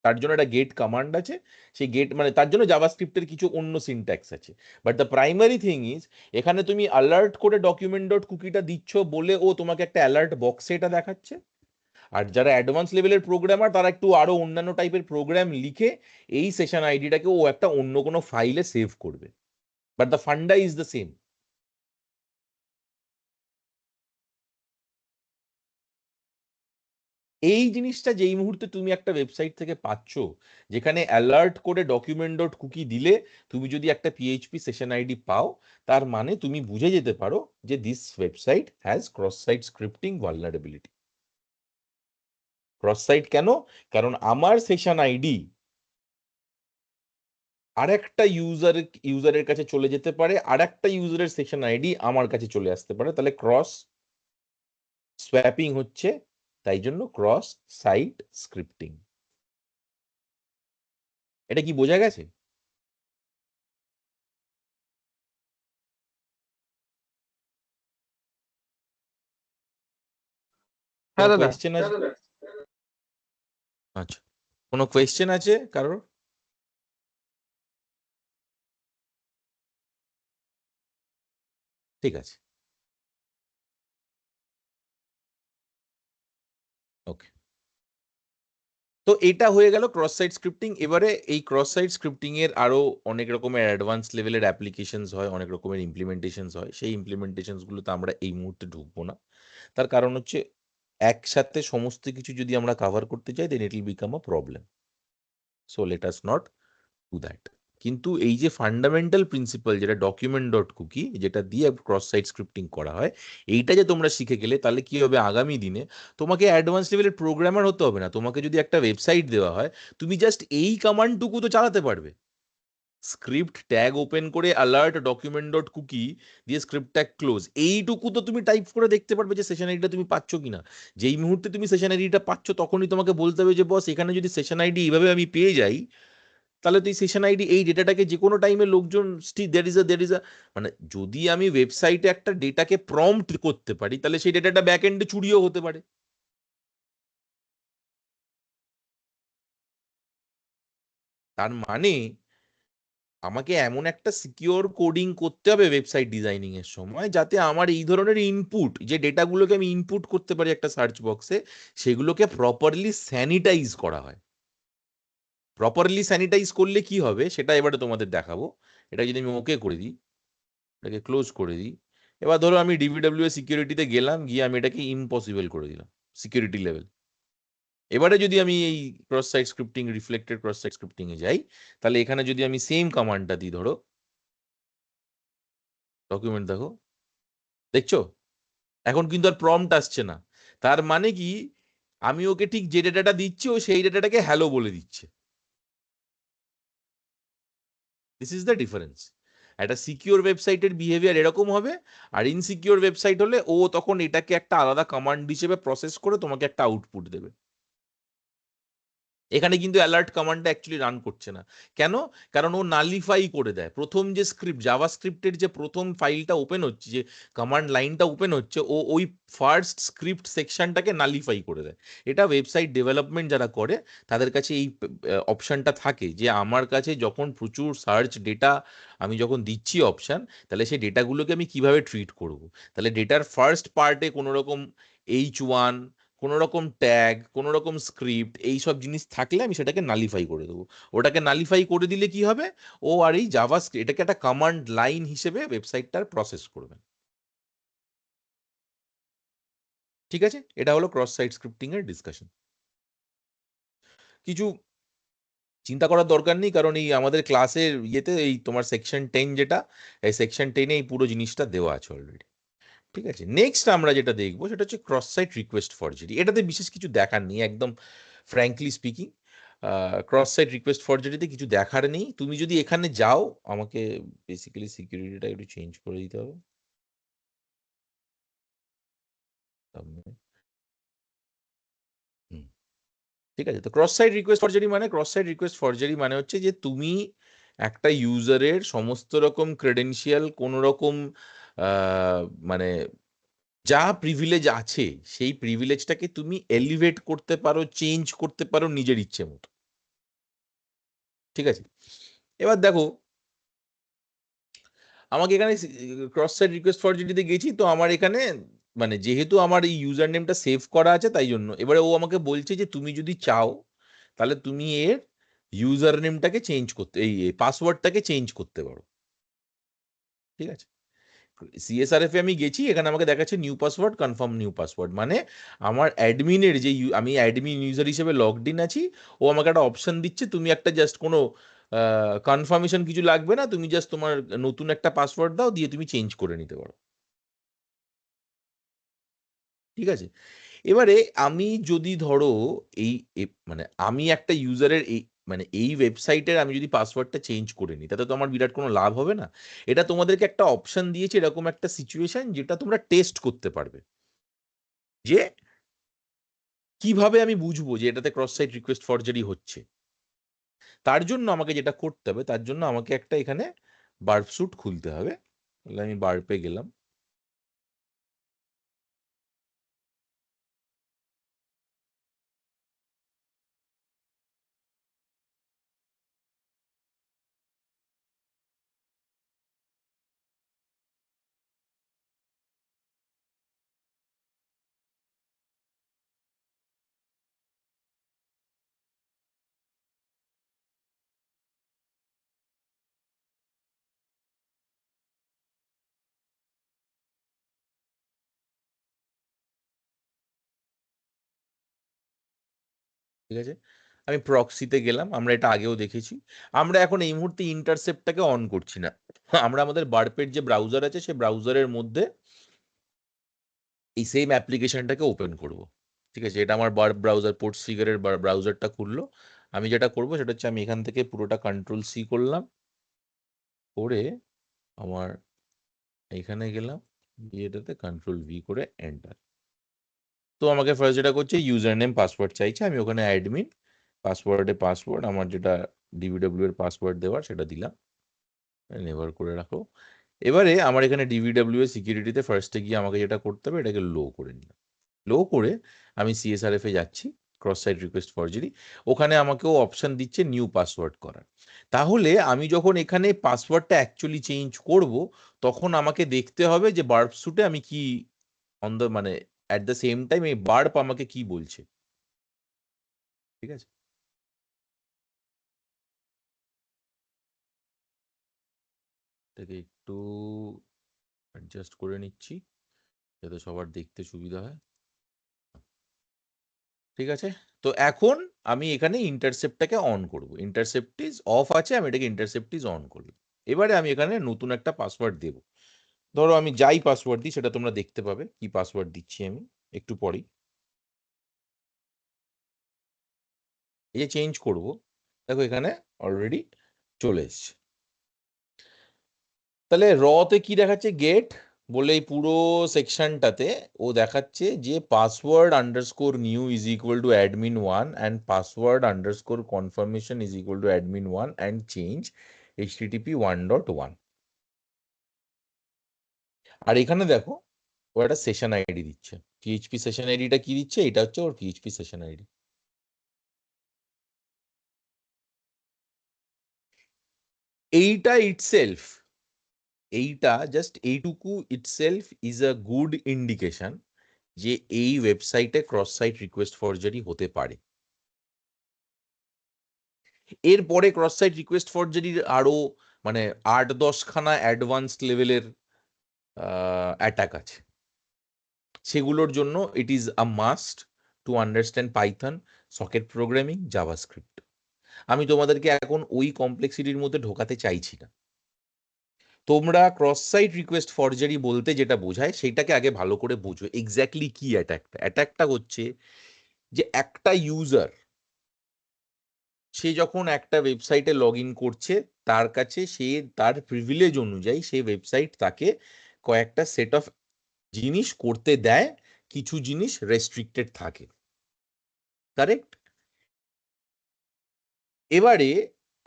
তার জন্য একটা গেট কমান্ড আছে। সেই গেট মানে তার জন্য জাভাস্ক্রিপ্টের কিছু অন্য সিনট্যাক্স আছে। But the primary thing is, এখানে তুমি অ্যালার্ট করে ডকুমেন্ট ডট কুকিটা দিচ্ছ বলে ও তোমাকে একটা অ্যালার্ট বক্সে এটা দেখাচ্ছে। আর যারা অ্যাডভান্স লেভেলের প্রোগ্রামার, তারা একটু আরো অন্যান্য টাইপের প্রোগ্রাম লিখে এই সেশন আইডিটাকে ও একটা অন্য কোনো ফাইলে সেভ করবে। But the funda is the same. এই জিনিসটা যেই মুহূর্তে তুমি একটা ওয়েবসাইট থেকে পাচ্ছ, যেখানে অ্যালার্ট করে ডকুমেন্ট ডট কুকি দিলে তুমি যদি একটা পিএইচপি সেশন আইডি পাও, তার মানে তুমি বুঝে যেতে পারো যে this website has cross site scripting vulnerability. Cross site কেন? কারণ আমার সেশন আইডি আরেকটা ইউজারের কাছে চলে যেতে পারে, আরেকটা ইউজারের সেশন আইডি আমার কাছে চলে আসতে পারে। তাহলে ক্রস সোয়াপিং হচ্ছে, তাই জন্য ক্রস সাইট স্ক্রিপ্টিং। এটা কি বোঝা গেছে? হ্যাঁ কোনো দাদা। কোয়েশ্চেন আছে? আচ্ছা, কোনো কোয়েশ্চেন আছে কারোর? ঠিক আছে, ওকে। তো এটা হয়ে গেল ক্রস সাইট স্ক্রিপ্টিং। এবারে এই ক্রস সাইট স্ক্রিপ্টিং এর আরো অনেক রকমের অ্যাডভান্স লেভেলের অ্যাপ্লিকেশনস হয়, অনেক রকমের ইমপ্লিমেন্টেশনস হয়। সেই ইমপ্লিমেন্টেশনস গুলোতে আমরা এই মুহূর্তে ঢুকবো না। তার কারণ হচ্ছে, একসাথে সমস্ত কিছু যদি আমরা কভার করতে চাই, then it will become a problem. So let us not do that. কিন্তু এই যে ফান্ডামেন্টাল প্রিন্সিপাল, যেটা ডকুমেন্ট ডট কুকি, যেটা দিয়ে ক্রস সাইট স্ক্রিপ্টিং করা হয়, এইটা যে তোমরা শিখে গেলে, তাহলে কি হবে, আগামী দিনে তোমাকে অ্যাডভান্স লেভেলের প্রোগ্রামার হতে হবে না। তোমাকে যদি একটা ওয়েবসাইট দেওয়া হয়, তুমি জাস্ট এই কমান্ডটুকু তো চালাতে পারবে। স্ক্রিপ্ট ট্যাগ ওপেন করে অ্যালার্ট ডকুমেন্ট ডট কুকি দিয়ে স্ক্রিপ্ট ট্যাগ ক্লোজ, এইটুকু তো তুমি টাইপ করে দেখতে পারবে যে সেশন আইডিটা তুমি পাচ্ছ কিনা। যেই মুহূর্তে তুমি সেশন আইডিটা পাচ্ছ, তখনই তোমাকে বলতে হবে যে বস, এখানে যদি সেশন আইডি এইভাবে আমি পেয়ে যাই, তাহলে তো এই সেশন আইডি, এই ডেটাটাকে যে কোনো টাইমে লোকজন দের ইজ আ মানে যদি আমি ওয়েবসাইটে একটা ডেটাকে প্রম্পট করতে পারি, তাহলে সেই ডেটাটা ব্যাক এন্ডে চুরিও হতে পারে। তার মানে আমাকে এমন একটা সিকিওর কোডিং করতে হবে ওয়েবসাইট ডিজাইনিং এর সময়, যাতে আমার এই ধরনের ইনপুট, যে ডেটাগুলোকে আমি ইনপুট করতে পারি একটা সার্চ বক্সে, সেগুলোকে প্রপারলি স্যানিটাইজ করা হয়। প্রপারলি স্যানিটাইজ করলে কি হবে সেটা এবারে তোমাদের দেখাবো। এটা যদি আমি ওকে করে দিই, এটাকে ক্লোজ করে দিই, এবার ধরো আমি ডিবিডব্লিউ সিকিউরিটিতে গেলাম, গিয়ে আমি এটাকে ইম্পসিবল করে দিলাম সিকিউরিটি লেভেল। এবারে যদি আমি এই cross site scripting, reflected cross site scripting এ যাই, তাহলে এখানে যদি আমি সেম কমান্ডটা দিই, ধরো ডকুমেন্ট, দেখো, দেখছো এখন কিন্তু আর প্রম্পট আসছে না। তার মানে কি, আমি ওকে ঠিক যে ডেটাটা দিচ্ছি, ও সেই ডেটাটাকে হ্যালো বলে দিচ্ছে। This is the difference. একটা সিকিউর ওয়েবসাইটের বিহেভিয়ার এরকম হবে, আর ইনসিকিউর ওয়েবসাইট হলে ও তখন এটাকে একটা আলাদা কমান্ড হিসেবে প্রসেস করে তোমাকে একটা আউটপুট দেবে। এখানে কিন্তু অ্যালার্ট কমান্ডটা অ্যাকচুয়ালি রান করছে না। কেন? কারণ ও নালিফাই করে দেয় প্রথম যে স্ক্রিপ্ট, জাভা স্ক্রিপ্টের যে প্রথম ফাইলটা ওপেন হচ্ছে, যে কমান্ড লাইনটা ওপেন হচ্ছে, ও ওই ফার্স্ট স্ক্রিপ্ট সেকশনটাকে নালিফাই করে দেয়। এটা ওয়েবসাইট ডেভেলপমেন্ট যারা করে তাদের কাছে এই অপশনটা থাকে, যে আমার কাছে যখন প্রচুর সার্চ ডেটা আমি যখন দিচ্ছি অপশন, তাহলে সেই ডেটাগুলোকে আমি কিভাবে ট্রিট করব। তাহলে ডেটার ফার্স্ট পার্টে কোনো রকম H1, কোনো রকম ট্যাগ, কোনো রকম স্ক্রিপ্ট, এইসব জিনিস থাকলে আমি সেটাকে নালিফাই করে দেবো। ওটাকে নালিফাই করে দিলে কি হবে, ও আর এই জাভা এটাকে একটা কমান্ড লাইন হিসেবে ওয়েবসাইটটার প্রসেস করবে। ঠিক আছে, এটা হলো ক্রস সাইট স্ক্রিপ্টিং এর ডিসকাশন। কিছু চিন্তা করার দরকার নেই, কারণ এই আমাদের ক্লাসের ইয়েতে এই তোমার সেকশন 10 যেটা, এই সেকশন 10-এ এই পুরো জিনিসটা দেওয়া আছে অলরেডি। ঠিক আছে, নেক্সট আমরা যেটা দেখবো সেটা হচ্ছে ক্রস সাইট রিকোয়েস্ট ফরজারি। এটাতে বিশেষ কিছু দেখার নেই, একদম frankly speaking. Cross site request ফরজারিতে কিছু দেখার নেই। তুমি যদি এখানে যাও, আমাকে বেসিক্যালি সিকিউরিটিটা একটু চেঞ্জ করে দিতে হবে। হুম, ঠিক আছে। তো ক্রস সাইট রিকোয়েস্ট ফরজারি মানে হচ্ছে যে তুমি একটা ইউজারের সমস্ত রকম ক্রেডেনশিয়াল, কোন রকম আহ, মানে যা প্রিভিলেজ আছে, সেই প্রিভিলেজটাকে তুমি এলিভেট করতে পারো, চেঞ্জ করতে পারো নিজের ইচ্ছে মতো। ঠিক আছে, এবার দেখো, আমাকে এখানে ক্রস সাইট রিকোয়েস্ট ফরজারিতে গেছি, তো আমার এখানে মানে যেহেতু আমার এই ইউজার নেমটা সেভ করা আছে, তাই জন্য এবারে ও আমাকে বলছে যে তুমি যদি চাও তাহলে তুমি এর ইউজার নেমটাকে চেঞ্জ করতে, এই পাসওয়ার্ডটাকে চেঞ্জ করতে পারো। ঠিক আছে, সিএসআরএফ এ আমি গেছি, এখানে আমাকে দেখাচ্ছে new password, confirm new password, মানে আমার অ্যাডমিনের যে আমি অ্যাডমিন ইউজার হিসেবে লগড ইন আছি, ও আমাকে একটা অপশন দিচ্ছে, তুমি একটা জাস্ট কোনো কনফার্মেশন কিছু লাগবে না, তুমি জাস্ট তোমার নতুন একটা পাসওয়ার্ড দাও, দিয়ে তুমি চেঞ্জ করে নিতে পারো। ঠিক আছে, এবারে আমি যদি ধরো এই মানে আমি একটা ইউজারের এই মানে এই ওয়েবসাইটের আমি যদি পাসওয়ার্ডটা চেঞ্জ করে নিই, তাতে তো আমার বিরাট কোনো লাভ হবে না। এটা তোমাদেরকে একটা অপশন দিয়েছে, এরকম একটা সিচুয়েশন যেটা তোমরা টেস্ট করতে পারবে, যে কিভাবে আমি বুঝবো যে এটাতে ক্রস সাইট রিকোয়েস্ট ফরজারি হচ্ছে। তার জন্য আমাকে যেটা করতে হবে, তার জন্য আমাকে একটা এখানে বার্প স্যুট খুলতে হবে। তাহলে আমি বার্পে গেলাম। ঠিক আছে, আমি প্রক্সিতে গেলাম, আমরা এটা আগেও দেখেছি। আমরা এখন এই মুহূর্তে ইন্টারসেপ্টটাকে অন করছি না, আমরা আমাদের বার্পের যে ব্রাউজার আছে সেই ব্রাউজারের মধ্যে এই সেম অ্যাপ্লিকেশনটাকে ওপেন করব। ঠিক আছে, এটা আমার বার্প ব্রাউজার, পোর্টস ফিগারের ব্রাউজারটা খুললো। আমি যেটা করব সেটা হচ্ছে, আমি এখান থেকে পুরোটা কন্ট্রোল C করলাম, করে আমার এখানে গেলাম, গিয়ে এটাতে কন্ট্রোল V করে এন্টার। তো আমাকে ফার্স্ট যেটা করছে, ইউজার নেম পাসওয়ার্ড চাইছে, আমি ওখানে অ্যাডমিন পাসওয়ার্ড আমার যেটা ডিবিডব্লিউ এর পাসওয়ার্ড দেওয়ার সেটা দিলাম, নেভার করে রাখো। এবারে আমার এখানে ডিবিডব্লিউ এর সিকিউরিটিতে ফার্স্টে গিয়ে আমাকে যেটা করতে হবে, এটাকে লো করে নিলাম। লো করে আমি সিএসআরএফ এ যাচ্ছি, ক্রস সাইট রিকোয়েস্ট ফরজারি। ওখানে আমাকেও অপশন দিচ্ছে নিউ পাসওয়ার্ড করার। তাহলে আমি যখন এখানে পাসওয়ার্ডটা অ্যাকচুয়ালি চেঞ্জ করব, তখন আমাকে দেখতে হবে যে বার্ব স্যুটে আমি কি অন দ্য মানে অ্যাট দ্য সেম টাইম এই বার্ব আমাকে কি বলছে। ঠিক আছে, এটাকে একটু অ্যাডজাস্ট করে নিচ্ছি যাতে সবার দেখতে সুবিধা হয়। ঠিক আছে, তো এখন আমি এখানে ইন্টারসেপ্টটাকে অন করব। ইন্টারসেপ্ট ইজ অফ আছে, আমি এটাকে ইন্টারসেপ্ট ইজ অন করলাম। এবারে আমি এখানে নতুন একটা পাসওয়ার্ড দেব। ধরো আমি যাই পাসওয়ার্ড দিই সেটা তোমরা দেখতে পাবে কি পাসওয়ার্ড দিচ্ছি আমি একটু পরেই। এই যে চেঞ্জ করব, দেখো এখানে অলরেডি চলে এসছে। তাহলে তে কি দেখাচ্ছে? গেট বলে এই পুরো সেকশনটাতে ও দেখাচ্ছে যে password underscore new is equal to admin one and password underscore confirmation is equal to admin one and change HTTP 1.1। আর এখানে দেখো ও একটা সেশন আইডি দিচ্ছে। PHP সেশন আইডিটা কি দিচ্ছে? এটা হচ্ছে ওর PHP সেশন আইডি। এইটা ইটসেলফ, এইটা জাস্ট এইটুকু itself is a good indication যে এই ওয়েবসাইটে ক্রস সাইট রিকোয়েস্ট ফরজারি হতে পারে। এরপরে ক্রস সাইট রিকোয়েস্ট ফরজারির আরো মানে 8-10খানা অ্যাডভান্সড লেভেলের অ্যাটাক আছে। সেগুলোর জন্য it is a must to understand Python, socket programming, JavaScript. আমি তোমাদেরকে এখন ওই কমপ্লেক্সিটির মধ্যে ঢোকাতে চাইছি না। তোমরা ক্রস সাইট রিকোয়েস্ট ফরজারি বলতে যেটা বোঝায় সেটাকে আগে ভালো করে বোঝো। এক্স্যাক্টলি কি অ্যাটাকটা? অ্যাটাকটা হচ্ছে যে একটা ইউজার সে যখন একটা ওয়েবসাইটে লগ ইন করছে, তার কাছে সে তার প্রিভিলেজ অনুযায়ী সেই ওয়েবসাইট তাকে কয়েকটা সেট অফ জিনিস করতে দেয়, কিছু জিনিস রেস্ট্রিক্টেড থাকে, কারেক্ট? এবারে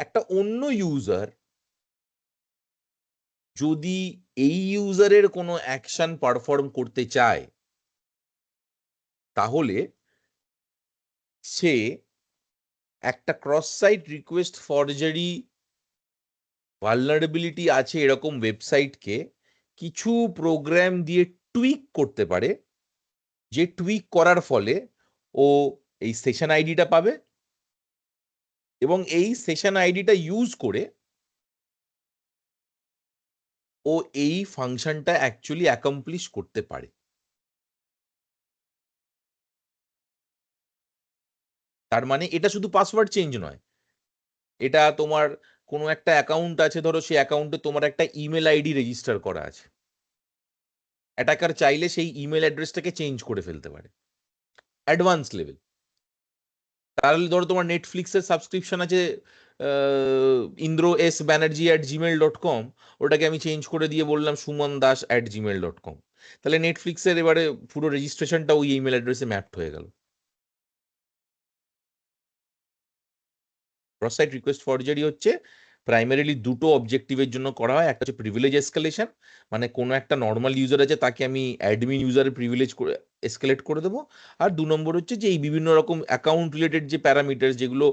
একটা অন্য ইউজার যদি এই ইউজারের কোনো অ্যাকশন পারফর্ম করতে চায়, তাহলে সে একটা cross site request forgery vulnerability আছে এরকম ওয়েবসাইটকে কিছু প্রোগ্রাম দিয়ে টুইক করতে পারে, যে টুইক করার ফলে ও এই সেশন আইডিটা পাবে এবং এই সেশন আইডিটা ইউজ করে ও এই ফাংশনটা অ্যাকচুয়ালি অ্যাকমপ্লিশ করতে পারে। তার মানে এটা শুধু পাসওয়ার্ড চেঞ্জ নয়, এটা তোমার কোনো একটা অ্যাকাউন্ট আছে, ধরো সেই অ্যাকাউন্টে তোমার একটা ইমেল আইডি রেজিস্টার করা আছে, অ্যাটাকার চাইলে সেই ইমেল অ্যাড্রেসটাকে চেঞ্জ করে ফেলতে পারে, অ্যাডভান্স লেভেল। তাহলে ধরো তোমার নেটফ্লিক্সের সাবস্ক্রিপশন আছে indro.s.banerjee@gmail.com, ওটাকে আমি চেঞ্জ করে দিয়ে বললাম sumandas@gmail.com, তাহলে নেটফ্লিক্সের এবারে পুরো রেজিস্ট্রেশনটা ওই ইমেল অ্যাড্রেসে ম্যাপড হয়ে গেল। ক্রস সাইট রিকোয়েস্ট ফরজারি হচ্ছে প্রাইমারিলি দুটো অবজেক্টিভের জন্য করা হয়। একটা হচ্ছে প্রিভিলেজ এসকালেশন, মানে কোনো একটা নর্মাল ইউজার আছে তাকে আমি অ্যাডমিন ইউজারের প্রিভিলেজ করে এসকালেট করে দেবো। আর 2 নম্বর হচ্ছে যে এই বিভিন্ন রকম অ্যাকাউন্ট রিলেটেড যে প্যারামিটার, যেগুলো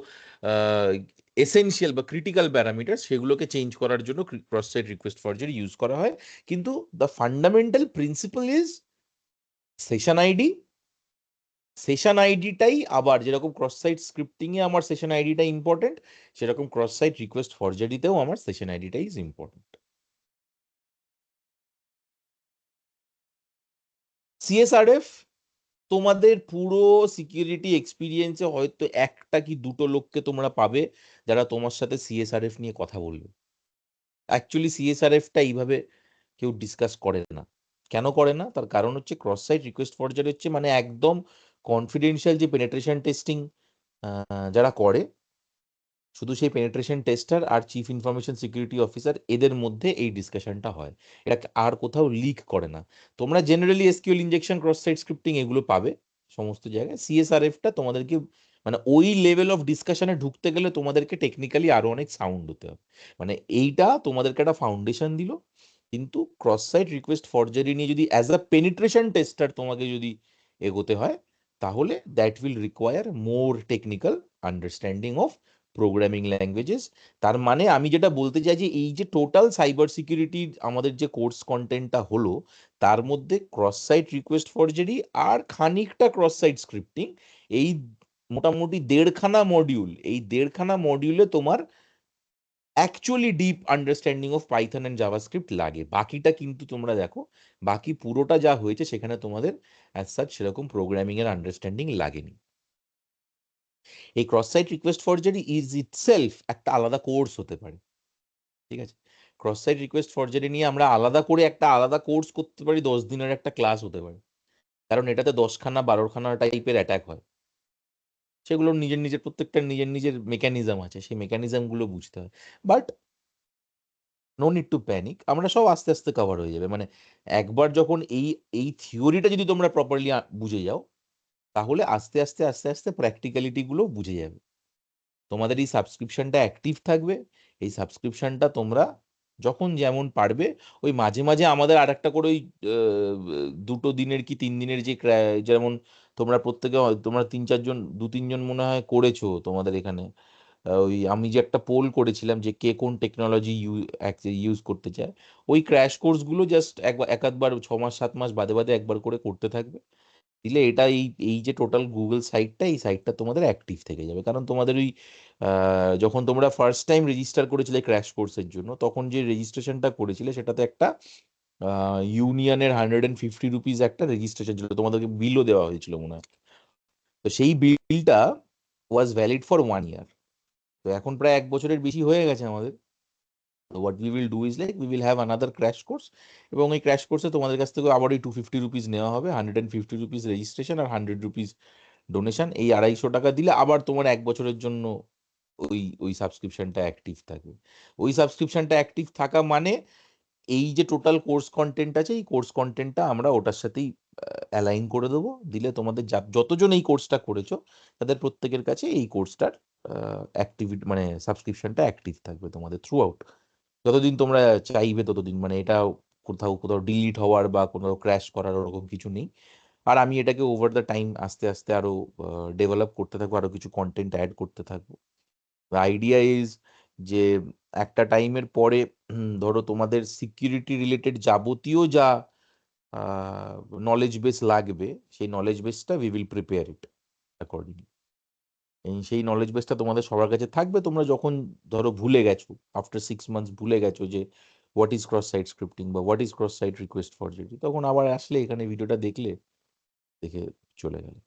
এসেনশিয়াল বা ক্রিটিক্যাল প্যারামিটার, সেগুলোকে চেঞ্জ করার জন্য cross site request forgery use করা হয়। কিন্তু the fundamental principle is session ID. Session আইডিটাই আবার যেরকম ক্রস সাইট স্ক্রিপ্টিং এ আমার সেশন আইডিটা ইম্পর্টেন্ট, সেরকম ক্রস সাইট রিকোয়েস্ট ফরজারিতেও আমার সেশন আইডিটাই ইজ ইম্পর্টেন্ট। CSRF তোমাদের পুরো সিকিউরিটি এক্সপিরিয়েন্সে হয়তো একটা কি দুটো লোককে তোমরা পাবে যারা তোমার সাথে CSRF নিয়ে কথা বলবে। অ্যাকচুয়ালি CSRFটা এইভাবে কেউ ডিসকাস করে না। কেন করে না? তার কারণ হচ্ছে ক্রস সাইট রিকোয়েস্ট ফরজারি হচ্ছে মানে একদম কনফিডেন্সিয়াল যে পেনেট্রেশন টেস্টিং যারা করে, শুধু সেই পেনিট্রেশন টেস্টার আর চিফ ইনফরমেশন সিকিউরিটি অফিসার এদের মধ্যে এই ডিসকাশনটা হয়, এটা আর কোথাও লিক করে না। তোমরা generally SQL injection, cross site scripting এগুলো পাবে সমস্ত জায়গায়। CSRFটা তোমাদেরকে মানে ওই লেভেল অফ ডিসকাশনে ঢুকতে গেলে তোমাদেরকে টেকনিক্যালি আরো অনেক সাউন্ড হতে হবে। মানে এইটা তোমাদেরকে একটা ফাউন্ডেশন দিল, কিন্তু ক্রস সাইট রিকোয়েস্ট ফরজারি নিয়ে যদি অ্যাজ আ পেনিট্রেশন টেস্টার তোমাকে যদি এগোতে হয়, তাহলে that will require more technical understanding of programming languages. তার মানে আমি যেটা বলতে চাই যে এই যে টোটাল সাইবার সিকিউরিটি আমাদের যে কোর্স কন্টেন্টটা হলো, তার মধ্যে ক্রস সাইট রিকোয়েস্ট ফরজারি আর খানিকটা ক্রস সাইট স্ক্রিপ্টিং, এই মোটামুটি 1.5খানা মডিউল, এই 1.5খানা মডিউলে তোমার actually deep understanding of Python and JavaScript লাগে। বাকিটা কিন্তু তোমরা দেখো, বাকি পুরোটা যা হয়েছে সেখানে তোমাদের অ্যাজ সাচ সেরকম প্রোগ্রামিং এর আন্ডারস্ট্যান্ডিং লাগেনি। এই cross site request forgery is itself একটা আলাদা কোর্স হতে পারে, ঠিক আছে? ক্রস সাইট রিকোয়েস্ট ফরজারি নিয়ে আমরা আলাদা করে একটা আলাদা কোর্স করতে পারি, 10 দিনের একটা ক্লাস হতে পারে, কারণ এটাতে 10খানা 12খানা টাইপের অ্যাটাক হয়। সেগুলোর নিজের নিজের প্রত্যেকটা নিজের নিজের মেকানিজম আছে, সেই মেকানিজম গুলো বুঝতে হয়। But no need to panic, আমরা সব আস্তে আস্তে কভার হয়ে যাবে। মানে একবার যখন এই এই থিওরিটা যদি তোমরা প্রপারলি বুঝে যাও, তাহলে আস্তে আস্তে আস্তে আস্তে প্র্যাকটিক্যালিটি গুলো বুঝে যাবে। তোমাদের এই সাবস্ক্রিপশনটা অ্যাক্টিভ থাকবে। এই সাবস্ক্রিপশনটা তোমরা যখন যেমন পারবে, ওই মাঝে মাঝে আমাদের আর একটা করে ওই 2 দিনের কি 3 দিনের যে যেমন তোমরা প্রত্যেকে তোমরা 3-4 জন 2-3 জন মনে হয় করেছো তোমাদের এখানে। ওই আমি যে একটা পোল করেছিলাম যে কে কোন টেকনোলজি ইউজ করতে চায়, ওই ক্র্যাশ কোর্সগুলো জাস্ট একবার এক আধবার 6 মাস 7 মাস বাদে বাদে একবার করে করতে থাকবে। দিলে এটা এই এই যে টোটাল গুগল সাইটটা, এই সাইটটা তোমাদের অ্যাক্টিভ থেকে যাবে। কারণ তোমাদের ওই যখন তোমরা ফার্স্ট টাইম রেজিস্টার করেছিলে ক্র্যাশ কোর্সের জন্য, তখন যে রেজিস্ট্রেশনটা করেছিলে সেটাতে একটা ইউনিয়নের 150 রুপিস একটা রেজিস্ট্রেশন ছিল, তোমাদেরকে বিলও দেওয়া হয়েছিল মনে হয়। তো সেই বিলটা ওয়াজ ভ্যালিড ফর 1 ইয়ার। তো এখন প্রায় 1 বছরের বেশি হয়ে গেছে আমাদের। তো what we will do is like we will have another crash course, এবং এই ক্র্যাশ কোর্সে তোমাদের কাছ থেকে আবার ওই 250 রুপিস নেওয়া হবে, 150 রুপিস রেজিস্ট্রেশন আর 100 রুপিস ডোনেশন। এই 250 টাকা দিলে আবার তোমার 1 বছরের জন্য ওই ওই সাবস্ক্রিপশনটা অ্যাক্টিভ থাকবে। ওই সাবস্ক্রিপশনটা অ্যাক্টিভ থাকা মানে এই যে টোটাল কোর্স কন্টেন্ট আছে, এই কোর্স কন্টেন্টটা আমরা ওটার সাথেই অ্যালাইন করে দেবো। দিলে তোমাদের যতজন এই কোর্সটা করেছো, তাদের প্রত্যেকের কাছে এই কোর্সটার অ্যাক্টিভিটি মানে সাবস্ক্রিপশনটা অ্যাক্টিভ থাকবে তোমাদের থ্রু আউট, যতদিন তোমরা চাইবে ততদিন। মানে এটা কোথাও কোথাও ডিলিট হওয়ার বা কোথাও ক্র্যাশ করার ওরকম কিছু নেই। আর আমি এটাকে ওভার দ্য টাইম আস্তে আস্তে আরো ডেভেলপ করতে থাকবো, আরো কিছু কন্টেন্ট অ্যাড করতে থাকবো। আইডিয়া ইজ যে একটা টাইমের পরে ধরো তোমাদের সিকিউরিটি রিলেটেড যাবতীয় যা নলেজ বেস লাগবে, সেই নলেজ বেসটা we will prepare it accordingly. সেই নলেজ বেসটা তোমাদের সবার কাছে থাকবে। তোমরা যখন ধরো ভুলে গেছো, আফটার 6 মান্থস ভুলে গেছো যে what is cross site scripting বা what is cross site request forgery, তখন আবার আসলে এখানে ভিডিওটা দেখলে, দেখে চলে গেল।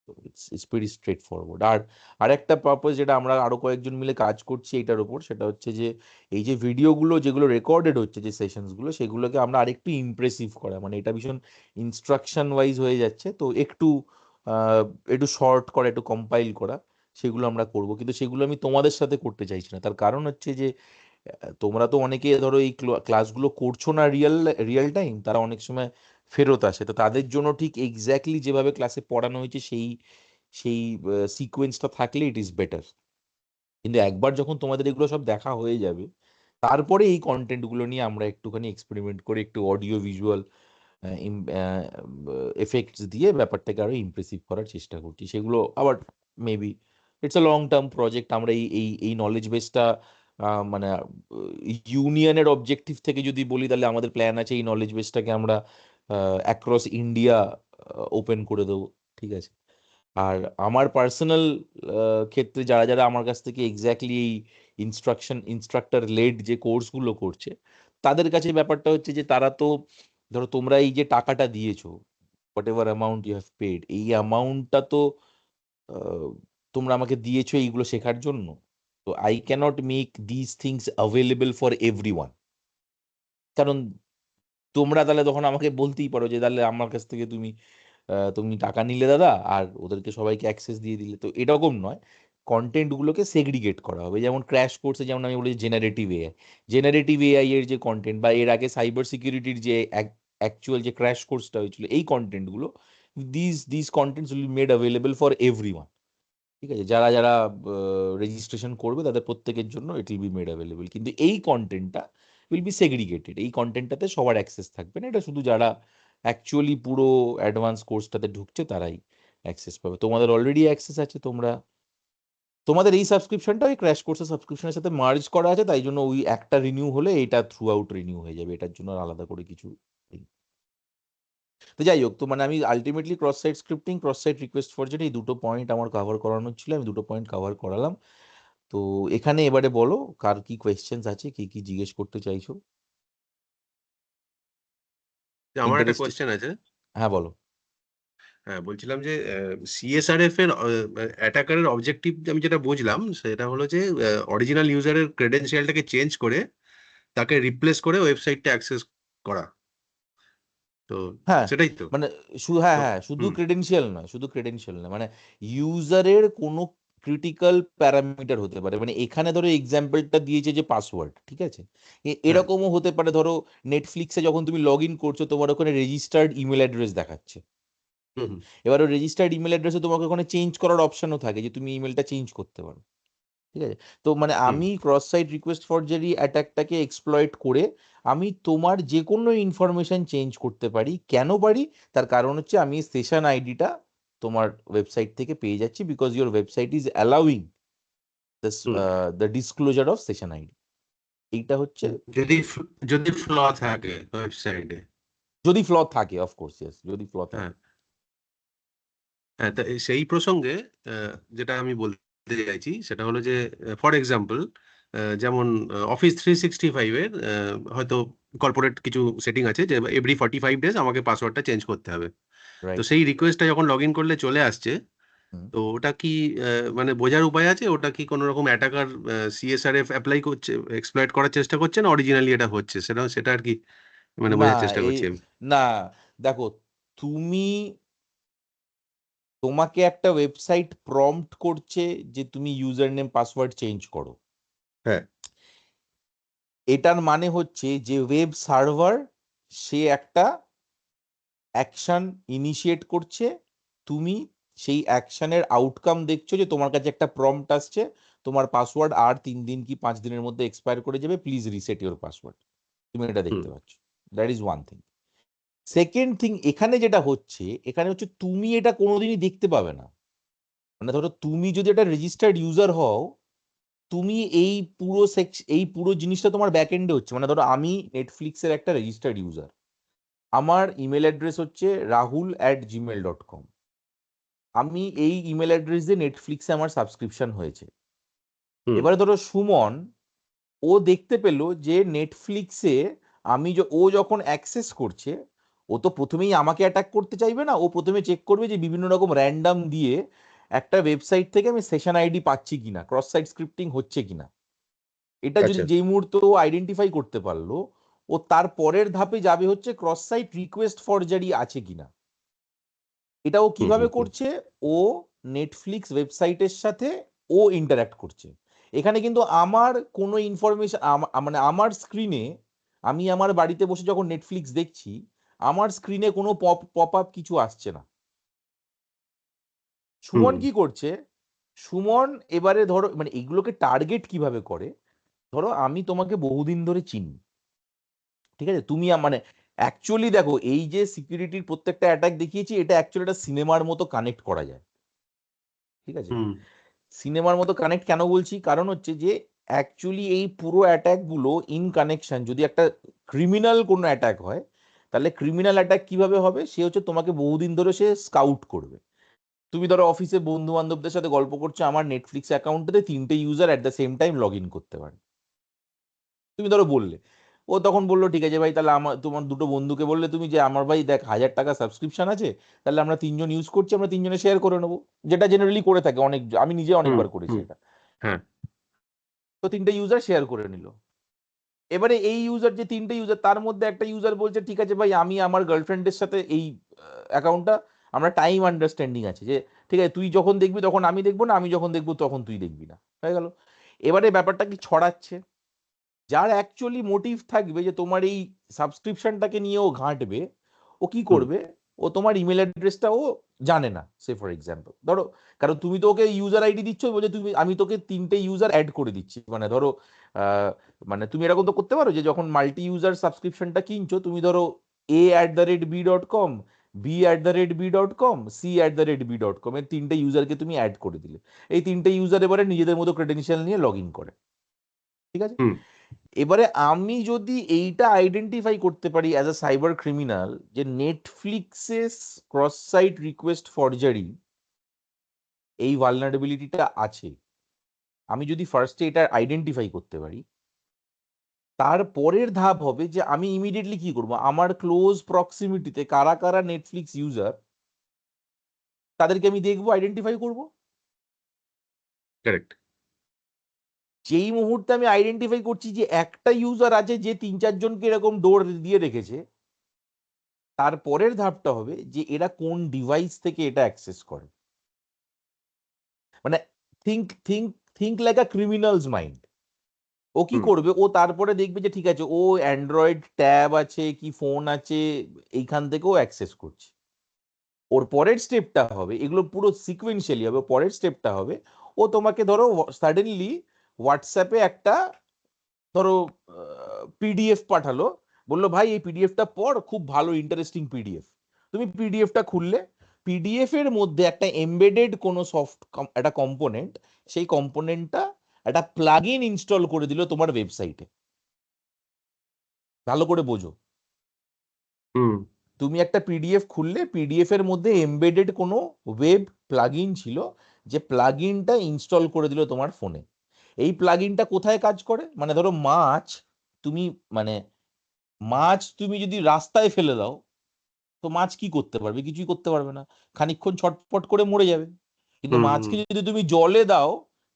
তো ইটস ভেরি স্ট্রেট ফরওয়ার্ড। আর আরেকটা পারপাস যেটা আমরা আরো কয়েকজন মিলে কাজ করছি এটার উপর, সেটা হচ্ছে যে এই যে ভিডিওগুলো যেগুলো রেকর্ডেড হচ্ছে, যে সেশনসগুলো, সেগুলোকে আমরা আরেকটু ইমপ্রেসিভ করা, মানে এটা ভীষণ ইনস্ট্রাকশন ওয়াইজ হয়ে যাচ্ছে, তো একটু আহ, একটু শর্ট করা, একটু কম্পাইল করা, সেগুলো আমরা করব। কিন্তু সেগুলো আমি তোমাদের সাথে করতে চাইছি না। তার কারণ হচ্ছে যে তোমরা তো অনেকে ধরো এই ক্লাসগুলো করছো না রিয়েল রিয়েল টাইম, তারা অনেক সময় ফেরত আসে। তো তাদের জন্য ঠিক এক্স্যাক্টলি যেভাবে ক্লাসে পড়ানো হয়েছে সেই সেই সিকোয়েন্সটা থাকলে ইট ইজ বেটার। কিন্তু একবার যখন তোমাদের এগুলো সব দেখা হয়ে যাবে, তারপরে এই কন্টেন্টগুলো নিয়ে আমরা একটুখানি এক্সপেরিমেন্ট করে একটু অডিও ভিজুয়াল এফেক্টস দিয়ে ব্যাপারটাকে আরো ইমপ্রেসিভ করার চেষ্টা করছি। সেগুলো আবার maybe it's a long term project. আমরা এই এই এই নলেজ বেসটা মানে ইউনিয়নের অবজেক্টিভ থেকে যদি বলি, তাহলে আমাদের প্ল্যান আছে এই নলেজ বেসটাকে আমরা অ্যাক্রস ইন্ডিয়া ওপেন করে দেবো। ঠিক আছে। আর আমার পার্সোনাল ক্ষেত্রে যারা যারা আমার কাছ থেকে এক্স্যাক্টলি এই ইনস্ট্রাক্টর লেড যে কোর্সগুলো করছে, তাদের কাছে ব্যাপারটা হচ্ছে যে তারা তো ধরো তোমরা এই যে টাকাটা দিয়েছো, whatever amount you have paid, এই অ্যামাউন্টটা তো আহ, তোমরা আমাকে দিয়েছো এইগুলো শেখার জন্য। তো I can't make this things available for everyone. কারণ তোমরা তাহলে তখন আমাকে বলতেই পারো যে তাহলে আমার কাছ থেকে তুমি তুমি টাকা নিলে দাদা, আর ওদেরকে সবাইকে অ্যাক্সেস দিয়ে দিলে। তো এরকম নয়, কন্টেন্টগুলোকে সেগ্রিগেট করা হবে। যেমন ক্র্যাশ কোর্সে যেমন আমি বলি জেনারেটিভ এআই, জেনারেটিভ এআই এর যে কন্টেন্ট, বা এর আগে সাইবার সিকিউরিটির যে অ্যাকচুয়াল যে ক্র্যাশ কোর্সটা হয়েছিল, এই কন্টেন্টগুলো, this contents will be made available for everyone. ঠিক আছে। যারা যারা রেজিস্ট্রেশন করবে তাদের প্রত্যেকের জন্য it will be made available. কিন্তু এই কন্টেন্টটা উইল বি সেগ্রিগেটেড। এই কন্টেন্টটাতে সবার অ্যাক্সেস থাকবে না। এটা শুধু যারা অ্যাকচুয়ালি পুরো অ্যাডভান্স কোর্সটাতে ঢুকছে তারাই অ্যাক্সেস পাবে। তোমাদের অলরেডি অ্যাক্সেস আছে। তোমাদের এই সাবস্ক্রিপশনটা ওই ক্র্যাশ কোর্সের সাবস্ক্রিপশনের সাথে মার্জ করা আছে, তাই জন্য ওই একটা রিনিউ হলে এটা থ্রু আউট রিনিউ হয়ে যাবে। এটার জন্য আর আলাদা করে কিছু নেই। তো যাই হোক, তো মানে আমি ultimately cross site scripting, cross site request forgery, এই দুটো পয়েন্ট আমার কভার করানোর ছিল। আমি দুটো পয়েন্ট কভার করালাম। তো এখানে এবারে বলো কার কি কোয়েশ্চেন্স আছে, কি কি জিজ্ঞেস করতে চাইছো। যে আমার একটা ইন্টারেস্টিং। কোয়েশ্চেন আছে। হ্যাঁ বলো। হ্যাঁ, বলছিলাম যে সিএসআরএফ এর অ্যাটাকারের অবজেক্টিভ আমি যেটা বুঝলাম সেটা হলো যে অরিজিনাল ইউজারের ক্রেডেনশিয়ালটাকে চেঞ্জ করে তাকে রিপ্লেস করে ওয়েবসাইটটা অ্যাক্সেস করা। তো হ্যাঁ, সেটাই তো। মানে হ্যাঁ তো হ্যাঁ, শুধু হুম। ক্রেডেনশিয়াল নয়, শুধু ক্রেডেনশিয়াল নয়, মানে ইউজারের কোনো ক্রিটিক্যাল প্যারামিটার হতে পারে। মানে এখানে ধরো এক্সাম্পলটা দিয়েছে যে পাসওয়ার্ড, ঠিক আছে, হ্যাঁ এরকমও হতে পারে ধরো নেটফ্লিক্সে যখন তুমি লগ ইন করছো তোমার ওখানে রেজিস্টার্ড ইমেল অ্যাড্রেস দেখাচ্ছে। হুম হুম এবার ওই রেজিস্টার্ড ইমেল অ্যাড্রেসে তোমাকে ওখানে চেঞ্জ করার অপশনও থাকে যে তুমি ইমেলটা চেঞ্জ করতে পারো, ঠিক আছে। তো মানে হুম আমি ক্রস সাইট রিকোয়েস্ট ফরজারি অ্যাটাকটাকে এক্সপ্লয়েট করে আমি তোমার যে কোনো ইনফরমেশন চেঞ্জ করতে পারি। কেন পারি? তার কারণ হচ্ছে আমি সেশন আইডিটা তোমার ওয়েবসাইট থেকে পেয়ে যাচ্ছি, because your website is allowing this hmm the disclosure of session ID. এইটা হচ্ছে যদি ফ্ল থাকে ওয়েবসাইটে। যদি ফ্ল থাকে, অফকোর্স, ইয়েস, যদি ফ্ল হ্যাঁ থাকে। হ্যাঁ, তা সেই প্রসঙ্গে যেটা আমি বলতে চাইছি সেটা হলো যে ফর এক্সাম্পল যেমন অফিস 365-এর হয়তো কর্পোরেট কিছু সেটিং আছে যে এভরি 45 ডেজ আমাকে পাসওয়ার্ডটা চেঞ্জ করতে হবে। তো রাইট। সেই রিকোয়েস্টটা যখন লগ ইন করলে চলে আসছে, হুম। তো ওটা কি মানে বোঝার উপায় আছে ওটা কি কোনো রকম অ্যাটাকার সিএসআরএফ অ্যাপ্লাই করছে, এক্সপ্লয়েট করার চেষ্টা করছে না অরিজিনালি এটা হচ্ছে, সেটা সেটা আর কি মানে না, বোঝার চেষ্টা এই করছি আমি। না, দেখো, তুমি তোমাকে একটা ওয়েবসাইট প্রম্পট করছে যে তুমি ইউজার নেম পাসওয়ার্ড চেঞ্জ করো। হ্যাঁ এটার মানে হচ্ছে যে ওয়েব সার্ভার সে একটা অ্যাকশন ইনিশিয়েট করছে, তুমি সেই অ্যাকশনের আউটকাম দেখছো যে তোমার কাছে একটা প্রম্পট আসছে, তোমার পাসওয়ার্ড আর 3 দিন কি 5 দিনের মধ্যে এক্সপায়ার করে যাবে, প্লিজ রিসেট ইউর পাসওয়ার্ড। তুমি এটা হুম দেখতে পাচ্ছ। That is one thing. Second thing, এখানে যেটা হচ্ছে, এখানে হচ্ছে তুমি এটা কোনোদিনই দেখতে পাবে না। মানে ধরো তুমি যদি একটা রেজিস্টার্ড ইউজার হও, তুমি এই পুরো জিনিসটা তোমার ব্যাক এন্ডে হচ্ছে। মানে ধরো আমি নেটফ্লিক্সের একটা রেজিস্টার্ড ইউজার, আমার ইমেল অ্যাড্রেস হচ্ছে rahul@gmail.com। আমি এই ইমেল অ্যাড্রেস দিয়ে নেটফ্লিক্সে আমার সাবস্ক্রিপশন হয়েছে। হুম এবারে ধরো সুমন, ও দেখতে পেলো যে নেটফ্লিক্সে ও যখন অ্যাক্সেস করছে, ও তো প্রথমেই আমাকে অ্যাটাক করতে চাইবে না, ও প্রথমে চেক করবে যে বিভিন্ন রকম র্যান্ডাম দিয়ে একটা ওয়েবসাইট থেকে আমি সেশন আইডি পাচ্ছি কিনা, ক্রস সাইট স্ক্রিপ্টিং হচ্ছে কিনা। এটা যদি আচ্ছা যেই মুহূর্তে ও আইডেন্টিফাই করতে পারলো, ও তার পরের ধাপে যাবে হচ্ছে ক্রস সাইট রিকোয়েস্ট ফরজারি আছে কিনা। এটা ও হুম কিভাবে হুম হুম করছে? ও নেটফ্লিক্স ওয়েবসাইটের সাথে ও ইন্টারাক্ট করছে। এখানে কিন্তু আমার কোনো ইনফরমেশন, মানে আমার স্ক্রিনে, আমি আমার বাড়িতে বসে যখন নেটফ্লিক্স দেখছি, আমার স্ক্রিনে কোনো পপ আপ কিছু আসছে না। হুম সুমন কি করছে? সুমন এবারে ধরো, মানে এগুলোকে টার্গেট কিভাবে করে, ধরো আমি তোমাকে বহুদিন ধরে চিনি, ঠিক আছে, তুমি মানে অ্যাকচুয়ালি দেখো, এই যে সিকিউরিটির প্রত্যেকটা অ্যাটাক দেখিয়েছি, এটা অ্যাকচুয়ালি একটা সিনেমার মতো কানেক্ট করা যায়, ঠিক আছে। হুম সিনেমার মতো কানেক্ট কেন বলছি? কারণ হচ্ছে যে অ্যাকচুয়ালি এই পুরো অ্যাটাক গুলো ইন কানেকশন, যদি একটা ক্রিমিনাল কোনো অ্যাটাক হয়, তাহলে ক্রিমিনাল অ্যাটাক কিভাবে হবে? সে হচ্ছে তোমাকে বহুদিন ধরে সে স্কাউট করবে। তুমি ধরো অফিসে বন্ধু বান্ধবদের সাথে গল্প করছো, আমার নেটফ্লিক্স অ্যাকাউন্টে 3টে user at the same time log in করতে পারে। তুমি ধরো বললে, ও তখন বললো ঠিক আছে ভাই, তাহলে আমার তোমার দুটো বন্ধুকে বললে তুমি যে আমার ভাই দেখ 1000 টাকা সাবস্ক্রিপশন আছে, তাহলে আমরা 3জন ইউজ করছি, আমরা 3জনে শেয়ার করে নেবো। যেটা জেনারেলি করে থাকে অনেক, আমি নিজে হুম অনেকবার করেছি হুম এটা। হ্যাঁ তো 3টে ইউজার শেয়ার করে নিল। এবারে এই ইউজার, যে 3টে ইউজার, তার মধ্যে একটা ইউজার বলছে ঠিক আছে ভাই, আমি আমার গার্লফ্রেন্ডের সাথে এই অ্যাকাউন্টটা, আমরা টাইম আন্ডারস্ট্যান্ডিং আছে যে ঠিক আছে, তুই যখন দেখবি তখন আমি দেখবো না, আমি যখন দেখবো তখন তুই দেখবি না, হয়ে গেল। এবারে ব্যাপারটা কি ছড়াচ্ছে, যার অ্যাকচুয়ালি মোটিভ থাকবে যে তোমার এই সাবস্ক্রিপশনটাকে নিয়ে ও ঘাঁটবে, ও কি হুম করবে? ও তোমার ইমেল অ্যাড্রেসটা ও জানে না, সে ফর এক্সাম্পল ধরো, কারণ তুমি তো ওকে ইউজার আইডি দিচ্ছ, বলছে তুমি, আমি তোকে 3টে ইউজার অ্যাড করে দিচ্ছি, মানে ধরো আহ, মানে তুমি এরকম তো করতে পারো যে যখন মাল্টি ইউজার সাবস্ক্রিপশনটা কিনছো, তুমি ধরো a@b.com, b@b.com, c@b.com, এর 3টে ইউজারকে তুমি অ্যাড করে দিলে। এই 3টে ইউজার এবারে নিজেদের মতো ক্রেডেনশিয়াল নিয়ে লগ ইন করে, ঠিক আছে। হুম এবারে আমি যদি এইটা আইডেন্টিফাই করতে পারি অ্যাজ আ সাইবার ক্রিমিনাল, যে নেটফ্লিক্সে ক্রস সাইট রিকোয়েস্ট ফরজারি এই ভালনারেবিলিটিটা আছে, আমি যদি ফার্স্টে এটা আইডেন্টিফাই করতে পারি, তার পরের ধাপ হবে যে আমি ইমিডিয়েটলি কি করব, আমার ক্লোজ প্রক্সিমিটিতে কারা কারা নেটফ্লিক্স ইউজার, তাদেরকে আমি দেখবো, আইডেন্টিফাই করব। কারেক্ট যেই মুহূর্তে আমি আইডেন্টিফাই করছি যে একটা ইউজার আছে যে 3-4জনকে এরকম ডোর দিয়ে রেখেছে, তার পরের ধাপটা হবে যে এরা কোন ডিভাইস থেকে এটা অ্যাক্সেস করে। মানে think think think like a criminal's mind. ও কি হুম করবে, ও তারপরে দেখবে যে ঠিক আছে, ও অ্যান্ড্রয়েড ট্যাব আছে কি ফোন আছে, এইখান থেকেও অ্যাক্সেস করছে। ওর পরের স্টেপটা হবে, এগুলো পুরো সিকোয়েন্সিয়ালি হবে, পরের স্টেপটা হবে ও তোমাকে ধরো সাডেনলি হোয়াটসঅ্যাপে একটা ধরো পিডিএফ পাঠালো, বললো ভাই এই পিডিএফটা পড়, খুব ভালো ইন্টারেস্টিং পিডিএফ। তুমি পিডিএফটা খুললে, পিডিএফ এর মধ্যে একটা এমবেডেড কোনো একটা কম্পোনেন্ট, সেই কম্পোনেন্টটা একটা প্লাগ ইন ইনস্টল করে দিল তোমার ওয়েবসাইটে। ভালো করে বোঝো, হুম তুমি একটা পিডিএফ খুললে, পিডিএফ এর মধ্যে এমবেডেড কোনো ওয়েব প্লাগইন ছিল, যে প্লাগইনটা ইনস্টল করে দিল তোমার ফোনে। এই প্লাগইনটা কোথায় কাজ করে, মানে ধরো মাছ, তুমি মানে মাছ তুমি যদি রাস্তায় ফেলে দাও, তো মাছ কি করতে পারবে, কিছুই করতে পারবে না, খানিকক্ষণ ছটফট করে মরে যাবে। কিন্তু হুম হুম মাছকে যদি তুমি জলে দাও,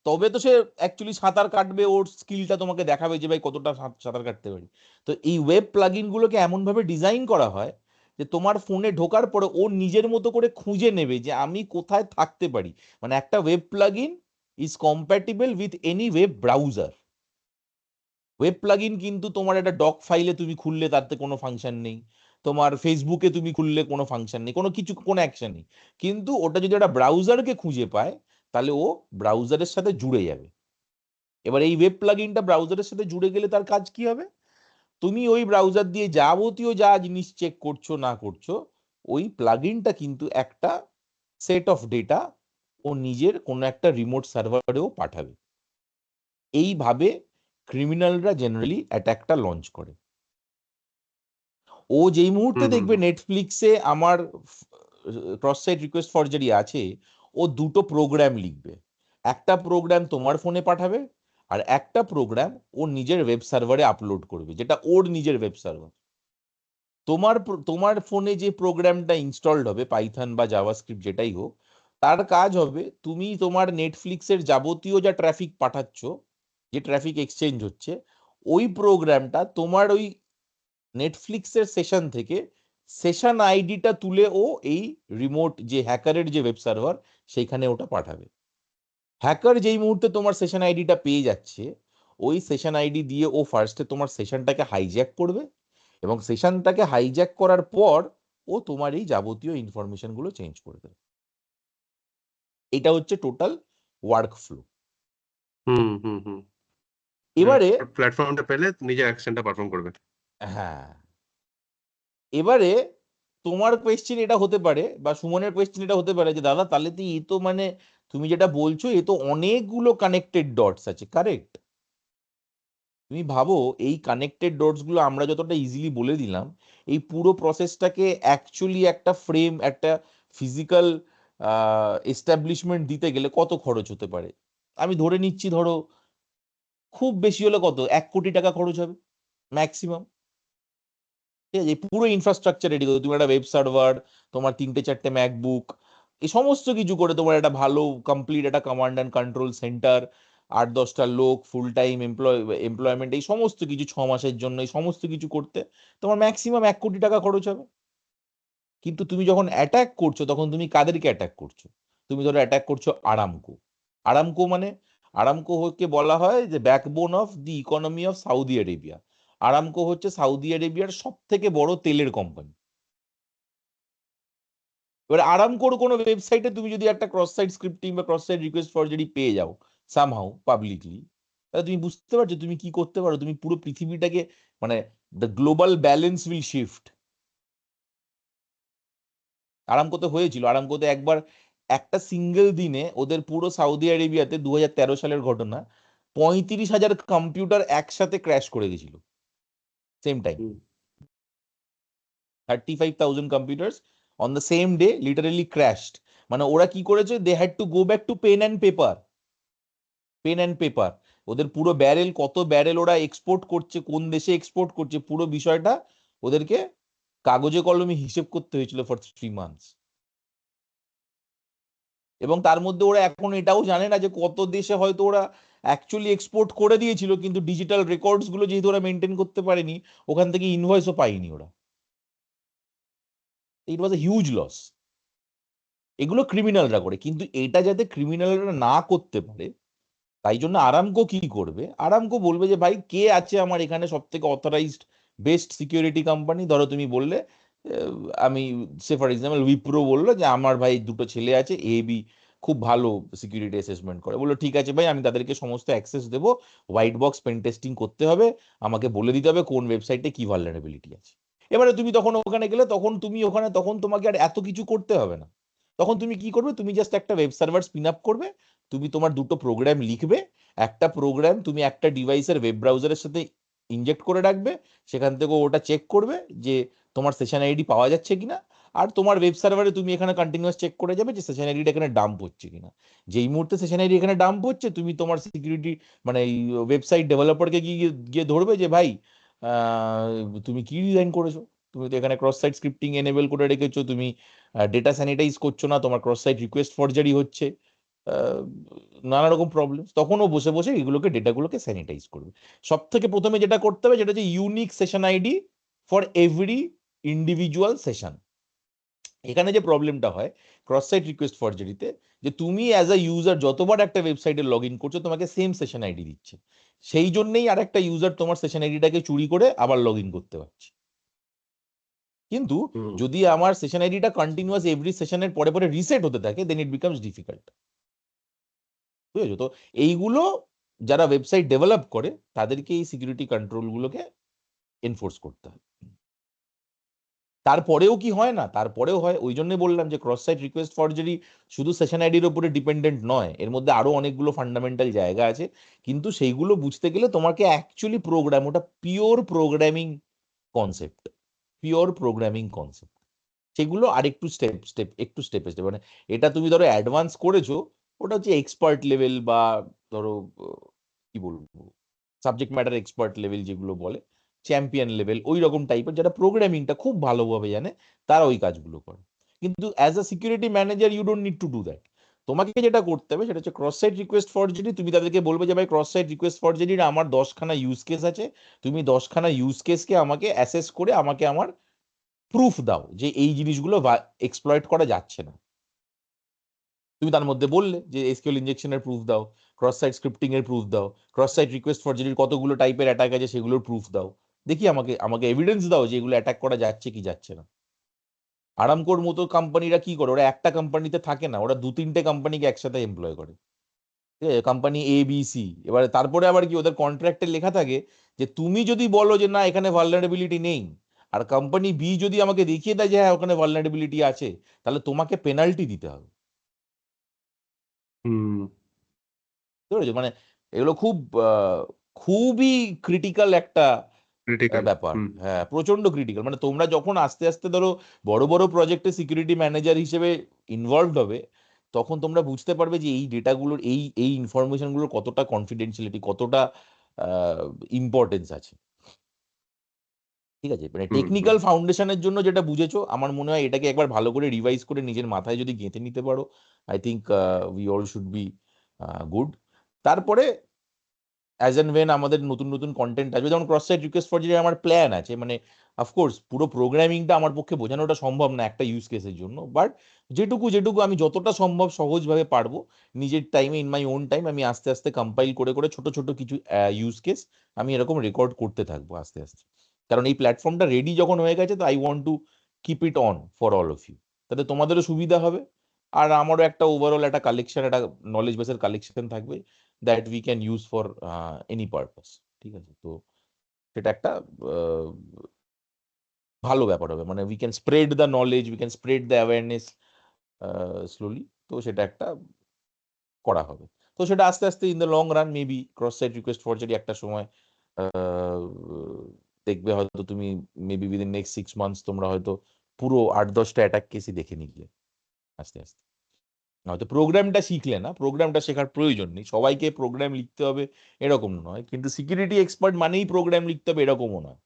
তবে তো সে অ্যাকচুয়ালি সাঁতার কাটবে, ওর স্কিলটা তোমাকে দেখাবে যে ভাই কতটা সাঁতার কাটতে পারি। তো এই ওয়েব প্লাগইন গুলোকে এমন ভাবে ডিজাইন করা হয় যে তোমার ফোনে ঢোকার পরে ও নিজের মতো করে খুঁজে নেবে যে আমি কোথায় থাকতে পারি। মানে একটা web plugin is compatible with any web browser. Web plugin কিন্তু তোমার একটা ডক ফাইলে তুমি খুললে তাতে কোনো ফাংশন নেই, তোমার ফেসবুকে তুমি খুললে কোনো ফাংশন নেই, কোনো কিছু কোনো অ্যাকশন নেই। কিন্তু ওটা যদি একটা ব্রাউজারকে খুঁজে পায়, তাহলে ও ব্রাউজারের সাথে জুড়ে যাবে। এবার এই ওয়েব প্লাগইনটা ব্রাউজারের সাথে জুড়ে গেলে তার কাজ কি হবে, তুমি ওই ব্রাউজার দিয়ে যাবতীয় যা জিনিস চেক করছো না করছো, ওই প্লাগইনটা কিন্তু একটা সেট অফ ডেটা ও নিজের কোনো একটা রিমোট সার্ভারেও পাঠাবে। এইভাবে ক্রিমিনালরা জেনারেলি অ্যাটাকটা লঞ্চ করে। ও যেই মুহূর্তে হুম হুম দেখবে নেটফ্লিক্সে আমার ক্রস সাইট রিকোয়েস্ট ফরজারি আছে, ও দুটো প্রোগ্রাম লিখবে। একটা প্রোগ্রাম তোমার ফোনে পাঠাবে, আর একটা প্রোগ্রাম ও নিজের ওয়েব সার্ভারে আপলোড করবে, যেটা ওর নিজের ওয়েব সার্ভার। তোমার ফোনে যে প্রোগ্রামটা ইনস্টলড হবে, পাইথন বা জাভাস্ক্রিপ্ট যেটাই হোক, তার কাজ হবে তুমি তোমার নেটফ্লিক্সের যাবতীয় যা ট্রাফিক পাঠাচ্ছ, যে ট্রাফিক এক্সচেঞ্জ হচ্ছে, ওই প্রোগ্রামটা তোমার ওই নেটফ্লিক্সের সেশন থেকে সেশন আইডিটা তুলে ও এই রিমোট যে হ্যাকারের যে ওয়েব সার্ভার, সেইখানে ওটা পাঠাবে। হ্যাকার যেই মুহূর্তে তোমার সেশন আইডিটা পেয়ে যাচ্ছে, ওই সেশন আইডি দিয়ে ও ফার্স্টে তোমার সেশনটাকে হাইজ্যাক করবে, এবং সেশনটাকে হাইজ্যাক করার পর ও তোমার এই যাবতীয় ইনফরমেশন গুলো চেঞ্জ করে দেবে। এটা হচ্ছে টোটাল ওয়ার্ক ফ্লো। হুম হুম হুম এবারে, প্ল্যাটফর্মটা পেলে নিজের অ্যাকশনটা পারফর্ম করবে। হ্যাঁ, এবারে তোমার কোয়েশ্চেন এটা হতে পারে, বা সুমনের কোয়েশ্চেন এটা হতে পারে যে দাদা তাহলে তো এ তো মানে তুমি যেটা বলছো এ তো অনেকগুলো কানেক্টেড ডটস আছে, কারেক্ট? তুমি ভাবো এই কানেক্টেড ডটস গুলো আমরা যতটা ইজিলি বলে দিলাম, এই পুরো প্রসেসটাকে অ্যাকচুয়ালি একটা ফ্রেম, একটা ফিজিক্যাল এস্টাবলিশমেন্ট দিতে গেলে কত খরচ হতে পারে। আমি ধরে নিচ্ছি ধরো খুব বেশি হলে কত 1 কোটি টাকা খরচ হবে ম্যাক্সিমাম। ঠিক আছে, এই পুরো ইনফ্রাস্ট্রাকচার রেডি করো, তুমি একটা ওয়েব সার্ভার, তোমার 3টে 4টে ম্যাকবুক, এই সমস্ত কিছু করে তোমার একটা ভালো কমপ্লিট একটা কমান্ড অ্যান্ড কন্ট্রোল সেন্টার, 8-10টা লোক, ফুল টাইম এমপ্লয়মেন্ট, এই সমস্ত কিছু 6 মাসের জন্য, এই সমস্ত কিছু করতে তোমার ম্যাক্সিমাম 1 কোটি টাকা খরচ হবে। কিন্তু তুমি যখন অ্যাটাক করছো, তখন তুমি কাদেরকে অ্যাটাক করছো? তুমি ধরো অ্যাটাক করছো আরামকো। আরামকো মানে, আরামকো হচ্ছে বলা হয় যে backbone of the economy of Southee Arabia. Aramco হচ্ছে সাউদি আরেবিয়ার সব থেকে বড় তেলের কোম্পানি। এবার আরামকোর কোনো ওয়েবসাইটে তুমি যদি একটা ক্রস সাইট স্ক্রিপ্টিং বা ক্রস সাইট রিকোয়েস্ট ফরজারি পেয়ে যাও সামহাউ পাবলিকলি, তাহলে তুমি বুঝতে পারছো তুমি কি করতে পারো, তুমি পুরো পৃথিবীটাকে মানে the global balance will shift. আরামকোতে হয়েছিল, আরামকোতে একবার একটা সিঙ্গেল দিনে ওদের পুরো সাউদি আরেবিয়াতে 2013 সালের ঘটনা, 35,000 কম্পিউটার একসাথে ক্র্যাশ করে গেছিল same time. Hmm 35,000 computers on the same day literally crashed. মানে ওরা কি করেছে, they had to go back to pen and paper. Pen and paper, ওদের পুরো ব্যারেল, কত ব্যারেল ওরা এক্সপোর্ট করছে, কোন দেশে এক্সপোর্ট করছে, পুরো বিষয়টা ওদেরকে কাগজে কলমে হিসেব করতে হয়েছিল ফর 3 মান্থস। এবং তার মধ্যে ওরা এখন এটাও জানে না যে কত দেশে হয়তো ওরা অ্যাকচুয়ালি এক্সপোর্ট করে দিয়েছিল, কিন্তু ডিজিটাল রেকর্ডস গুলো যেহেতু ওরা মেনটেন করতে পারেনি, ওখান থেকে ইনভয়েসও পাইনি ওরা। ইট ওয়াজ এ হিউজ লস। এগুলো ক্রিমিনালরা করে, কিন্তু এটা যাতে ক্রিমিনালরা না করতে পারে তাই জন্য আরামকো কি করবে, আরামকো বলবে যে ভাই কে আছে আমার এখানে সব থেকে অথরাইজড বেস্ট সিকিউরিটি কোম্পানি, ধরো তুমি বললে আমি সে ফর এক্সাম্পল উইপ্রো বললো যে আমার ভাই দুটো ছেলে আছে এ বি খুব ভালো সিকিউরিটি অ্যাসেসমেন্ট করে, বললো ঠিক আছে ভাই আমি তাদেরকে সমস্ত অ্যাক্সেস দেবো, হোয়াইট বক্স পেন টেস্টিং করতে হবে, আমাকে বলে দিতে হবে কোন ওয়েবসাইটে কি ভালনারেবিলিটি আছে। এবারে তুমি তখন ওখানে গেলে তখন তুমি ওখানে তখন তোমাকে আর এত কিছু করতে হবে না, তখন তুমি কি করবে, তুমি জাস্ট একটা ওয়েব সার্ভার স্পিন আপ করবে, তুমি তোমার দুটো প্রোগ্রাম লিখবে, একটা প্রোগ্রাম তুমি একটা ডিভাইসের ওয়েব ব্রাউজারের সাথে ইনজেক্ট করে রাখবে, সেখান থেকে ওটা চেক করবে যে তোমার সেশন আইডি পাওয়া যাচ্ছে কিনা, আর তোমার ওয়েব সার্ভারে তুমি এখানে কন্টিনিউয়াস চেক করে যাবে যে সেশন আইডিটা এখানে ডাম্প হচ্ছে কিনা। যেই মুহূর্তে সেশন আইডি এখানে ডাম্প হচ্ছে তুমি তোমার সিকিউরিটি মানে এই ওয়েবসাইট ডেভেলপারকে গিয়ে গিয়ে ধরবে যে ভাই আহ, তুমি কি ডিজাইন করেছো, তুমি তো এখানে ক্রস সাইট স্ক্রিপ্টিং এনেবল করে রেখেছো, তুমি ডেটা স্যানিটাইজ করছো না, তোমার ক্রস সাইট রিকোয়েস্ট ফরজারি হচ্ছে, আহ, নানা রকম প্রবলেম, তখন ও বসে বসে এগুলোকে ডেটাগুলোকে স্যানিটাইজ করবে। সব থেকে প্রথমে যেটা করতে হবে সেটা হচ্ছে unique session ID for every individual session. এখানে যে প্রবলেমটা হয় ক্রস সাইট রিকোয়েস্ট ফরজারিতে, যে তুমি অ্যাজ আ ইউজার যতবার একটা ওয়েবসাইটে লগ ইন করছো তোমাকে সেম সেশন আইডি দিচ্ছে, সেই জন্যই আর একটা ইউজার তোমার সেশন আইডিটাকে চুরি করে আবার লগ ইন করতে পারছে। কিন্তু হুম যদি আমার সেশন আইডিটা কন্টিনিউয়াস এভরি সেশনের পরে পরে রিসেট হতে থাকে দেন ইট বিকামস ডিফিকাল্ট। বুঝেছো তো, এইগুলো যারা ওয়েবসাইট ডেভেলপ করে তাদেরকে এই সিকিউরিটি কন্ট্রোলগুলোকে এনফোর্স করতে হয়। তারপরেও কি হয় না, তারপরেও হয়, ওই জন্য বললাম যে ক্রস সাইট রিকোয়েস্ট ফরজারি শুধু সেশন আইডির উপরে ডিপেন্ডেন্ট নয়, এর মধ্যে আরো অনেকগুলো ফান্ডামেন্টাল জায়গা আছে, কিন্তু সেইগুলো বুঝতে গেলে তোমাকে অ্যাকচুয়ালি প্রোগ্রাম, ওটা pure programming concept, pure programming concept, সেগুলো আরেকটু স্টেপ স্টেপ একটু স্টেপে স্টেপ, মানে এটা তুমি ধরো অ্যাডভান্স করেছো, ওটা হচ্ছে এক্সপার্ট লেভেল বা ধরো কি বলবো সাবজেক্ট ম্যাটার এক্সপার্ট লেভেল যেগুলো বলে, চ্যাম্পিয়ন লেভেল ওই রকম টাইপের, যারা প্রোগ্রামিংটা খুব ভালোভাবে জানে তারা ওই কাজগুলো করে। কিন্তু as a security manager you don't need to do that. তোমাকে যেটা করতে হবে সেটা হচ্ছে ক্রস সাইট রিকোয়েস্ট ফরজারি, তুমি তাদেরকে বলবে যে ভাই ক্রস সাইট রিকোয়েস্ট ফরজারির আমার 10খানা ইউজ কেস আছে, তুমি 10খানা ইউজ কেসকে আমাকে অ্যাসেস করে আমাকে আমার প্রুফ দাও যে এই জিনিসগুলো এক্সপ্লয়েট করা যাচ্ছে না। তুমি তার মধ্যে বললে যে এসকিউএল ইনজেকশনের প্রুফ দাও, ক্রস সাইট স্ক্রিপ্টিং এর প্রুফ দাও, ক্রস সাইট রিকোয়েস্ট ফরজারির কতগুলো টাইপের অ্যাটাক আছে সেগুলোর প্রুফ দাও, দেখি আমাকে আমাকে এভিডেন্স দাও যে এগুলো অ্যাটাক করা যাচ্ছে কি যাচ্ছে না। আরামকোর মতো কোম্পানিরা কি করে, ওরা একটা কোম্পানিতে থাকে না, ওরা 2-3টে কোম্পানিকে একসাথে এমপ্লয় করে, ঠিক আছে, কোম্পানি এ বি সি, এবারে তারপরে আবার কি ওদের কন্ট্রাক্টে লেখা থাকে যে তুমি যদি বলো যে না এখানে ভালনারেবিলিটি নেই, আর কোম্পানি বি যদি আমাকে দেখিয়ে দেয় যে হ্যাঁ ওখানে ভালনারেবিলিটি আছে, তাহলে তোমাকে পেনাল্টি দিতে হবে। হুম বুঝতে পেরেছো? মানে এগুলো খুব খুবই ক্রিটিক্যাল একটা ক্রিটিক্যাল ব্যাপার, হুম হ্যাঁ প্রচন্ড ক্রিটিক্যাল। মানে তোমরা যখন আস্তে আস্তে ধরো বড় বড় প্রজেক্টে সিকিউরিটি ম্যানেজার হিসেবে ইনভলভড হবে, তখন তোমরা বুঝতে পারবে যে এই ডেটাগুলোর এই এই ইনফরমেশনগুলোর কতটা কনফিডেন্সিয়ালিটি, কতটা ইম্পর্টেন্স আছে। ঠিক আছে, মানে হুম হুম টেকনিক্যাল ফাউন্ডেশনের জন্য যেটা বুঝেছো আমার মনে হয় এটাকে একবার ভালো করে রিভাইজ করে নিজের মাথায় যদি গেঁথে নিতে পারো, I think we all should be good. তারপরে অ্যাজ এন্ড ওয়েন আমাদের নতুন নতুন কন্টেন্ট আসবে, যেমন ক্রস সাইট রিকোয়েস্ট ফরজারি আমার প্ল্যান আছে, মানে অফকোর্স পুরো প্রোগ্রামিংটা আমার পক্ষে বোঝানোটা সম্ভব না একটা ইউজ কেসের জন্য, বাট যেটুকু যেটুকু আমি যতটা সম্ভব সহজভাবে পারবো নিজের টাইমে ইন মাই ওন টাইম আমি আস্তে আস্তে কম্পাইল করে করে ছোট ছোট কিছু ইউজ কেস আমি এরকম রেকর্ড করতে থাকবো আস্তে আস্তে, কারণ এই প্ল্যাটফর্মটা রেডি যখন হয়ে গেছে তো I want to keep it on for all of you, তাতে তোমাদেরও সুবিধা হবে, আর আমারও একটা ওভারঅল একটা কালেকশন, একটা নলেজ বেসের কালেকশন থাকবে that we can use for any purpose. ঠিক আছে, তো সেটা একটা আহ, ভালো ব্যাপার হবে, মানে we can spread the knowledge, we can spread the awareness slowly, তো সেটা একটা করা হবে। তো সেটা আস্তে আস্তে in the long run maybe cross site request forgery একটা সময় আহ, দেখবে হয়তো তুমি মেবি উইদিন নেক্সট 6 মান্থস তোমরা হয়তো পুরো 8-10টা অ্যাটাক কেসই দেখে নিলে আস্তে আস্তে। হয়তো প্রোগ্রামটা শিখলে না, প্রোগ্রামটা শেখার প্রয়োজন নেই, সবাইকে প্রোগ্রাম লিখতে হবে এরকম নয়, কিন্তু সিকিউরিটি এক্সপার্ট মানেই প্রোগ্রাম লিখতে হবে এরকমও নয়।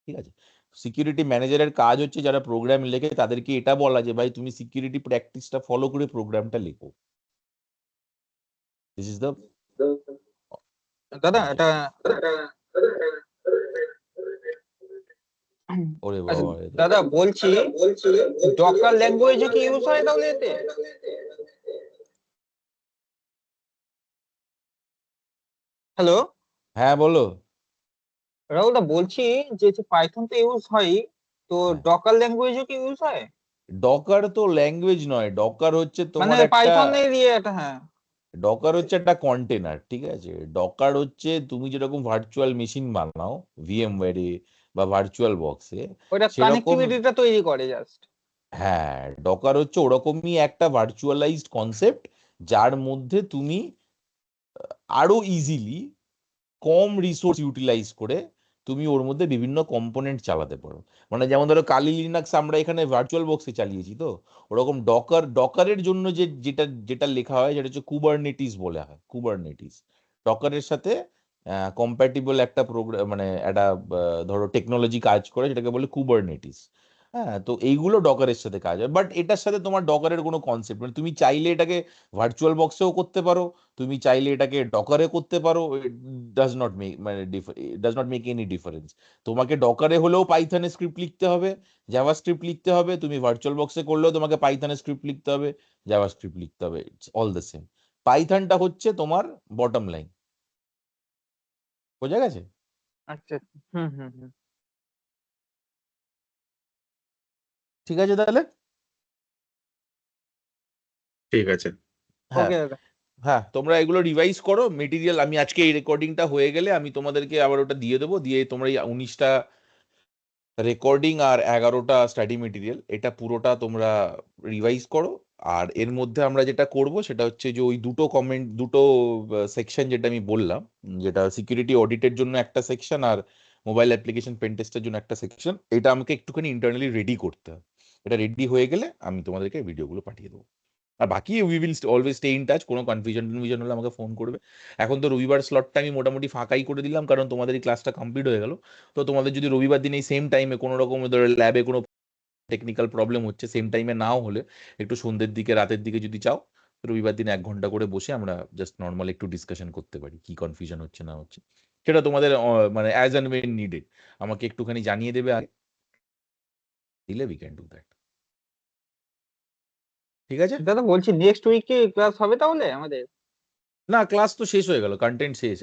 ঠিক আছে, সিকিউরিটি ম্যানেজারের কাজ হচ্ছে যারা প্রোগ্রাম লেখে তাদেরকে এটা বলা যে ভাই তুমি সিকিউরিটি প্র্যাকটিসটা ফলো করে প্রোগ্রামটা লেখো, দিস ইজ দ্য দাদা এটা অবজেক্টিভ। ওরে আচ্ছা বাবা, দাদা বলছি, ডকার ল্যাঙ্গুয়েজও কি ইউজ হয় তাহলে এতে? হ্যালো হ্যাঁ বলো। রাহুল দা, বলছি যে পাইথন তো ইউজ হয়, তো হ্যাঁ, ডকার ল্যাঙ্গুয়েজও কি ইউজ হয়? ডকার তো ল্যাঙ্গুয়েজ নয়, ডকার হচ্ছে মানে তোমার একটা, পাইথনের দিয়ে এটা, হ্যাঁ। ডকার হচ্ছে একটা কন্টেনার, ঠিক আছে? ডকার হচ্ছে তুমি যেরকম ভার্চুয়াল মেশিন বানাও ভিএমওয়্যারে বা ভার্চুয়াল বক্সে, ওটা সেরকম। কানেক্টিভিটিটা তৈরি করে জাস্ট। হ্যাঁ, ডকার হচ্ছে ওরকমই একটা ভার্চুয়ালাইজড কনসেপ্ট, যার মধ্যে তুমি আরো ইজিলি কম রিসোর্স ইউটিলাইজ করে তুমি ওর মধ্যে বিভিন্ন কম্পোনেন্ট চালাতে পারো। মানে যেমন ধরো কালি লিনাক্স আমরা এখানে ভার্চুয়াল বক্সে চালিয়েছি, তো ওরকম ডকারের জন্য যেটা যেটা লেখা হয় সেটা হচ্ছে কুবারনেটিস বলে হয়, কুবারনেটিস। ডকারের সাথে কম্প্যাটিবল একটা প্রোগ্রাম, মানে একটা ধরো টেকনোলজি কাজ করে, সেটাকে বলে কুবারনেটিস। হ্যাঁ, তো এইগুলো ডকারের সাথে কাজ হয়, বাট এটার সাথে তোমার ডকারের কোনো কনসেপ্ট, মানে তুমি চাইলে এটাকে ভার্চুয়াল বক্সেও করতে পারো, তুমি চাইলে এটাকে ডকারে করতে পারো। ডাজ নট মেক মানে does not make any difference. তোমাকে ডকারে হলেও পাইথনে স্ক্রিপ্ট লিখতে হবে, জাভা স্ক্রিপ্ট লিখতে হবে, তুমি ভার্চুয়াল বক্সে করলেও তোমাকে পাইথনে স্ক্রিপ্ট লিখতে হবে, জাভা স্ক্রিপ্ট লিখতে হবে, ইটস অল দ্য সেম। পাইথনটা হচ্ছে তোমার বটম লাইন। বোঝা গেছে? আচ্ছা, হুম হুম হুম। ঠিক আছে তাহলে। ঠিক আছে। হ্যাঁ, ওকে দাদা। হ্যাঁ, তোমরা এগুলো রিভাইজ করো মেটেরিয়াল। আমি আজকে এই রেকর্ডিংটা হয়ে গেলে আমি তোমাদেরকে আবার ওটা দিয়ে দেবো, দিয়ে তোমরা এই 19টা রেকর্ডিং আর 11টা স্টাডি মেটেরিয়াল, এটা পুরোটা তোমরা রিভাইজ করো। আর এর মধ্যে আমরা যেটা করব সেটা হচ্ছে যে ওই দুটো কমেন্ট, দুটো সেকশন যেটা আমি বললাম, যেটা সিকিউরিটি অডিটের জন্য একটা সেকশন আর মোবাইল অ্যাপ্লিকেশন পেন টেস্টের জন্য একটা সেকশন, এটা আমাকে একটুখানি ইন্টারনালি রেডি করতে হবে। এটা রেডি হয়ে গেলে আমি তোমাদেরকে ভিডিওগুলো পাঠিয়ে দেবো। আর বাকি we will always stay in touch, কোনো কনফিউশন টনফিউশন হলে আমাকে ফোন করবে। এখন তো রবিবার স্লটটা আমি মোটামুটি ফাঁকাই করে দিলাম, কারণ তোমাদের এই ক্লাসটা কমপ্লিট হয়ে গেল। তো তোমাদের যদি রবিবার দিন এই সেম টাইমে কোনো রকম ধরো ল্যাবে কোনো টেকনিক্যাল প্রবলেম হচ্ছে, সেম টাইমে নাও হলে একটু সন্ধ্যের দিকে রাতের দিকে যদি চাও, রবিবার দিন 1 ঘন্টা করে বসে আমরা জাস্ট নর্মাল একটু ডিসকাশন করতে পারি, কি কনফিউশন হচ্ছে না হচ্ছে। সেটা তোমাদের মানে অ্যাজ অ্যান্ড ওয়েন নিডেড আমাকে একটুখানি জানিয়ে দেবে আগে, দিলে উই ক্যান ডু দ্যাট। ঠিক আছে? দাদা বলছি, নেক্সট উইকে ক্লাস হবে তাহলে আমাদের? না, ক্লাস তো শেষ হয়ে গেল, কন্টেন্ট শেষ।